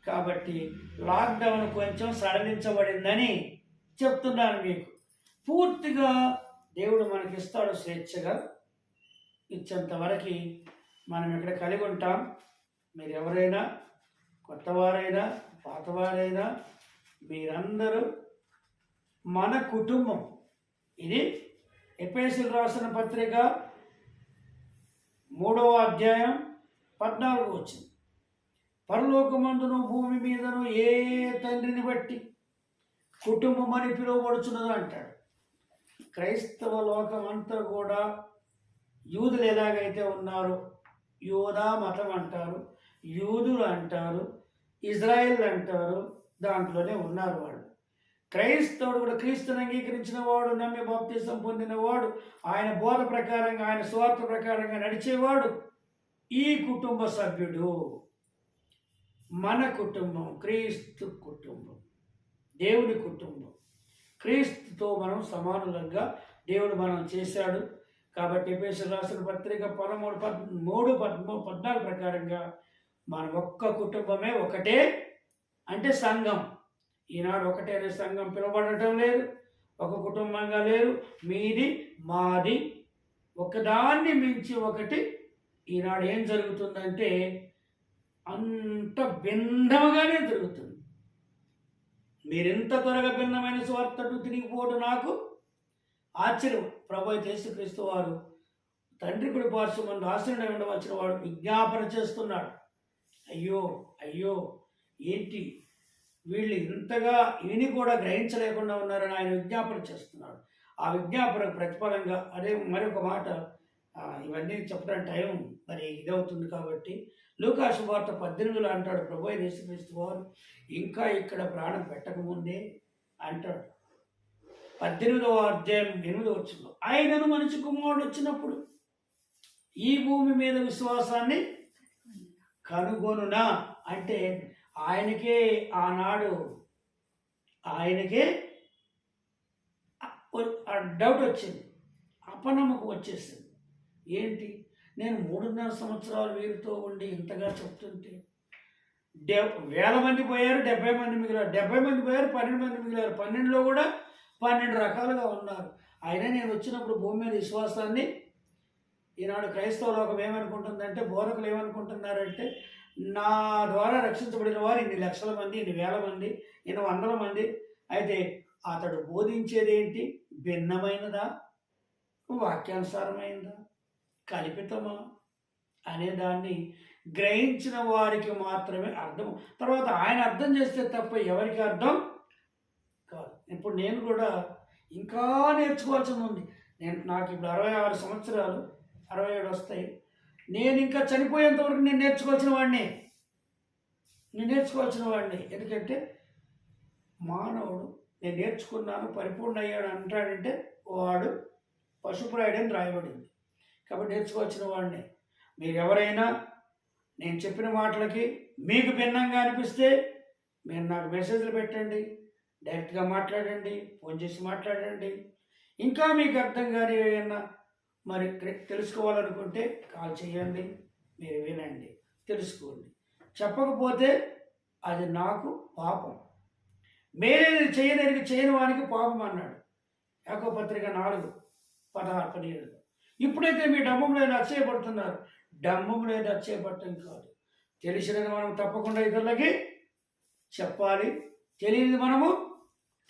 B: కాబట్టి లాక్డౌన్ కొంచెం సడలించబడిందని చెప్తున్నాను మీకు. పూర్తిగా దేవుడు మనకిస్తాడు స్వేచ్ఛగా. ఇచ్చేంత వరకు మనం ఇక్కడ కలిగి ఉంటాం. మీరు ఎవరైనా కొత్తవారైనా పాతవారైనా మీరందరూ మన కుటుంబం. ఇది ఎఫెసీయులకు రాసిన పత్రిక 3వ అధ్యాయం 14 వచ్చింది. పరలోకమందును భూమి మీదను ఏ తండ్రిని బట్టి కుటుంబం అని పిలువబడుచున్నదో అంటాడు. క్రైస్తవ లోకం అంతా కూడా యూదులు ఎలాగైతే ఉన్నారో యూదా మతం అంటారు, యూదులు అంటారు, ఇజ్రాయెల్ అంటారు, దాంట్లోనే ఉన్నారు వాళ్ళు. క్రైస్తవుడు కూడా క్రీస్తుని అంగీకరించిన వాడు, నమ్మి బాప్తిసం పొందినవాడు, ఆయన బోధ ప్రకారంగా ఆయన స్వార్థ ప్రకారంగా నడిచేవాడు ఈ కుటుంబ సభ్యుడు. మన కుటుంబం క్రీస్తు కుటుంబం, దేవుని కుటుంబం. క్రీస్తుతో మనం సమానులంగా దేవుడు మనం చేశాడు. కాబట్టి ఎఫెసీయులకు రాసిన పత్రిక 13:14 ప్రకారంగా మన ఒక్క కుటుంబమే, ఒకటే అంటే సంఘం. ఈనాడు ఒకటే అనే సంఘం పిలువబడటం లేదు, ఒక కుటుంబంగా లేరు. మీది మాది, ఒకదాన్ని మించి ఒకటి. ఈనాడు ఏం జరుగుతుందంటే అంత భిన్నముగానే జరుగుతుంది. మీరెంత త్వరగా భిన్నమైన స్వార్థకు తిరిగిపోవడం నాకు ఆశ్చర్యం. ప్రభు యేసుక్రీస్తు వారు తండ్రి కుడి పార్శ్వమందు ఆశీనుడై ఉండవలసిన వాడు విజ్ఞాపన చేస్తున్నాడు. అయ్యో అయ్యో, ఏంటి వీళ్ళు ఇంతగా విని కూడా గ్రహించలేకుండా ఉన్నారని ఆయన విజ్ఞాపన చేస్తున్నాడు. ఆ విజ్ఞాపనకు ప్రతిఫలంగా అదే మరొక మాట, ఇవన్నీ చెప్పడానికి టైం మరి ఇదవుతుంది కాబట్టి లూకా సువార్త 18 అంటాడు ప్రభు యేసుక్రీస్తు వారు, ఇంకా ఇక్కడ ప్రాణం పెట్టకముందే అంటాడు 18వ అధ్యాయం 8వ వచనంలో, ఆయనను మనిషి కుమారుడు వచ్చినప్పుడు ఈ భూమి మీద విశ్వాసాన్ని కనుగొనునా అంటే ఆయనకే ఆనాడు ఆయనకే డౌట్ వచ్చింది, అపనమ్మకం వచ్చేసింది. ఏంటి, నేను 3.5 సంవత్సరాలు వీరితో ఉండి ఇంతగా చెప్తుంటే 1000 మంది పోయారు, 70 మంది మిగిలారు, 70 మంది పోయారు, 12 మంది మిగిలారు, 12లో కూడా 12 రకాలుగా ఉన్నారు. అయినా నేను వచ్చినప్పుడు భూమి మీద విశ్వాసాన్ని, ఈనాడు క్రైస్తవ లోకం ఏమనుకుంటుందంటే, బోధకులు ఏమనుకుంటున్నారంటే, నా ద్వారా రక్షించబడిన వారు ఇన్ని లక్షల మంది, ఇన్ని వేల మంది, ఇన్ని వందల మంది. అయితే అతడు బోధించేది ఏంటి, భిన్నమైనదా, వాక్యానుసారమైనదా, కల్పితమా అనే దాన్ని గ్రహించిన వారికి మాత్రమే అర్థం. తర్వాత ఆయన అర్థం చేస్తే తప్ప ఎవరికి అర్థం కాదు. ఇప్పుడు నేను కూడా ఇంకా నేర్చుకోవాల్సి ఉంది. నాకు ఇప్పుడు 66 సంవత్సరాలు, 67 వస్తాయి. నేను ఇంకా చనిపోయేంతవరకు నేను నేర్చుకోవాల్సిన వాడిని. ఎందుకంటే మానవుడు నేను నేర్చుకున్నాను పరిపూర్ణ అయ్యాడు అంటాడంటే వాడు పశుప్రాయుడని రాయబడింది. కాబట్టి నేర్చుకోవాల్సిన వాడిని. మీరు ఎవరైనా నేను చెప్పిన మాటలకి మీకు భిన్నంగా అనిపిస్తే మీరు నాకు మెసేజ్లు పెట్టండి, డైరెక్ట్గా మాట్లాడండి, ఫోన్ చేసి మాట్లాడండి. ఇంకా మీకు అర్థం కానీ ఏమైనా మరి తెలుసుకోవాలనుకుంటే కాల్ చేయండి, మీరు వినండి, తెలుసుకోండి. చెప్పకపోతే అది నాకు పాపం. మేలేది చేయని వానికి పాపం అన్నాడు యాకోబు పత్రిక 4:16-17. ఇప్పుడైతే మీ డమ్మములో అచ్చయపడుతున్నారు, డమ్మములో అచ్చయపడటం కాదు. తెలిసినది మనం తప్పకుండా ఇతరులకి చెప్పాలి, తెలియనిది మనము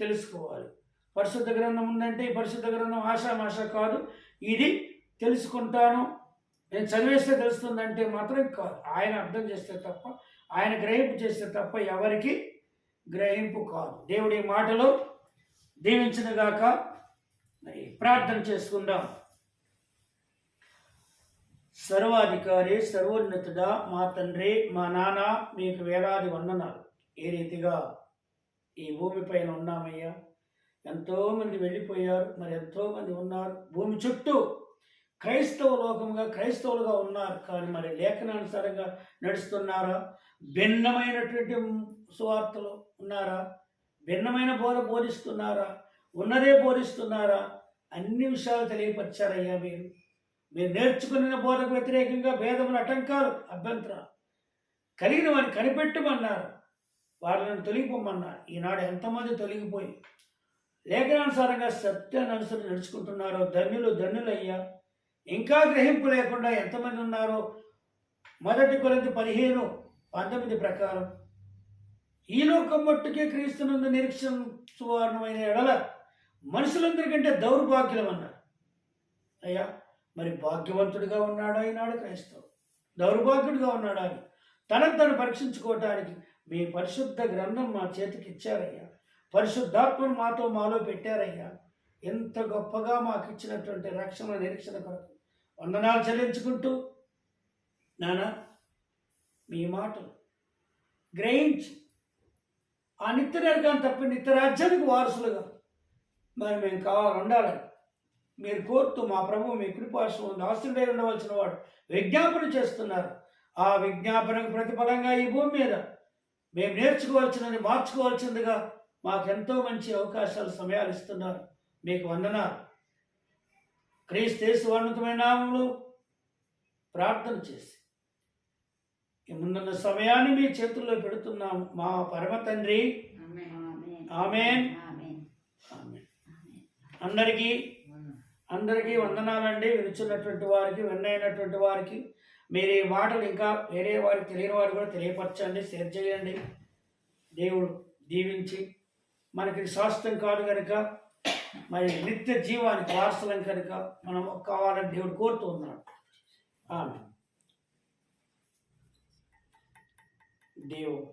B: తెలుసుకోవాలి. పరిశుద్ధ గ్రంథం ఉందంటే ఈ పరిశుద్ధ గ్రంథం ఆషామాష కాదు, ఇది తెలుసుకుంటాను నేను చదివేస్తే తెలుస్తుందంటే మాత్రం కాదు. ఆయన అర్థం చేస్తే తప్ప, ఆయన గ్రహింపు చేస్తే తప్ప ఎవరికి గ్రహింపు కాదు. దేవుడి మాటలు దీవించినగాక. మరి ప్రార్థన చేసుకుందాం. సర్వాధికారి సర్వోన్నతుడా మా తండ్రి మా నాన్న, మీకు వేలాది వందనాలు. ఏ రీతిగా ఈ భూమిపైన ఉన్నామయ్యా. ఎంతోమంది వెళ్ళిపోయారు, మరి ఎంతోమంది ఉన్నారు భూమి చుట్టూ. క్రైస్తవ లోకంగా క్రైస్తవులుగా ఉన్నారు, కానీ మరి లేఖనానుసారంగా నడుస్తున్నారా? భిన్నమైనటువంటి సువార్తలు ఉన్నారా? భిన్నమైన బోధ బోధిస్తున్నారా? ఉన్నదే బోధిస్తున్నారా? అన్ని విషయాలు తెలియపరిచారయ్యా. మీరు నేర్చుకున్న బోధకు వ్యతిరేకంగా భేదములు, ఆటంకాలు, అభ్యంతరాలు కలిగిన వారిని కనిపెట్టమన్నారు, వాళ్ళని తొలగిపోమన్నారు. ఈనాడు ఎంతమంది తొలగిపోయి లేఖనానుసారంగా సత్యాన్ని అనుసరించి నడుచుకుంటున్నారో ధన్యులు ధన్యులయ్యా. ఇంకా గ్రహింపు లేకుండా ఎంతమంది ఉన్నారో 1 కొరింథీ 15:19 ప్రకారం ఈ లోకం మట్టుకే క్రీస్తునందు నిరీక్షణ సువారణమైన ఎడల మనుషులందరికంటే దౌర్భాగ్యం అన్నారు. అయ్యా, మరి భాగ్యవంతుడిగా ఉన్నాడా ఈనాడు క్రైస్తవుడు? దౌర్భాగ్యుడిగా ఉన్నాడా అని తను పరీక్షించుకోవటానికి మీ పరిశుద్ధ గ్రంథం మా చేతికి ఇచ్చారయ్యా. పరిశుద్ధాత్మను మాలో పెట్టారయ్యా. ఎంత గొప్పగా మాకు ఇచ్చినటువంటి రక్షణ నిరీక్షణ కొరకు వందనాలు చెల్లించుకుంటూ నాన్న, మీ మాటలు గ్రహించి ఆ నిత్య నరకాన్ని తప్పి నిత్య రాజ్యానికి వారసులుగా మరి మేము ఉండాలని మీరు కోరుతూ మా ప్రభు మీ కృపాశ్రమం ఆశ్రయుడై ఉండవలసిన వాడు విజ్ఞాపన చేస్తున్నారు. ఆ విజ్ఞాపనకు ప్రతిఫలంగా ఈ భూమి మీద మేము నేర్చుకోవాల్సినది, మార్చుకోవాల్సిందిగా మాకెంతో మంచి అవకాశాలు, సమయాలు ఇస్తున్నారు. మీకు వందనాలు. క్రీస్తు యేసు ఉన్నతమైన నామములో ప్రార్థన చేసి ఈ ముందున్న సమయాన్ని మీ చేతుల్లో పెడుతున్నాము. మా పరమ తండ్రి. ఆమేన్. అందరికీ వందనాలండి. వినుచున్నటువంటి వారికి, విన్నైనటువంటి వారికి మీరు ఈ మాటలు ఇంకా వేరే వారికి తెలియని వారు కూడా తెలియపరచండి, షేర్ చేయండి. దేవుడు దీవించి మనకి శాస్త్రం కాదు కనుక మరి నిత్య జీవానికి వారసులం కనుక మనం కావాలని దేవుడు కోరుతూ ఉన్నాడు. ఆమేన్. దేవుడు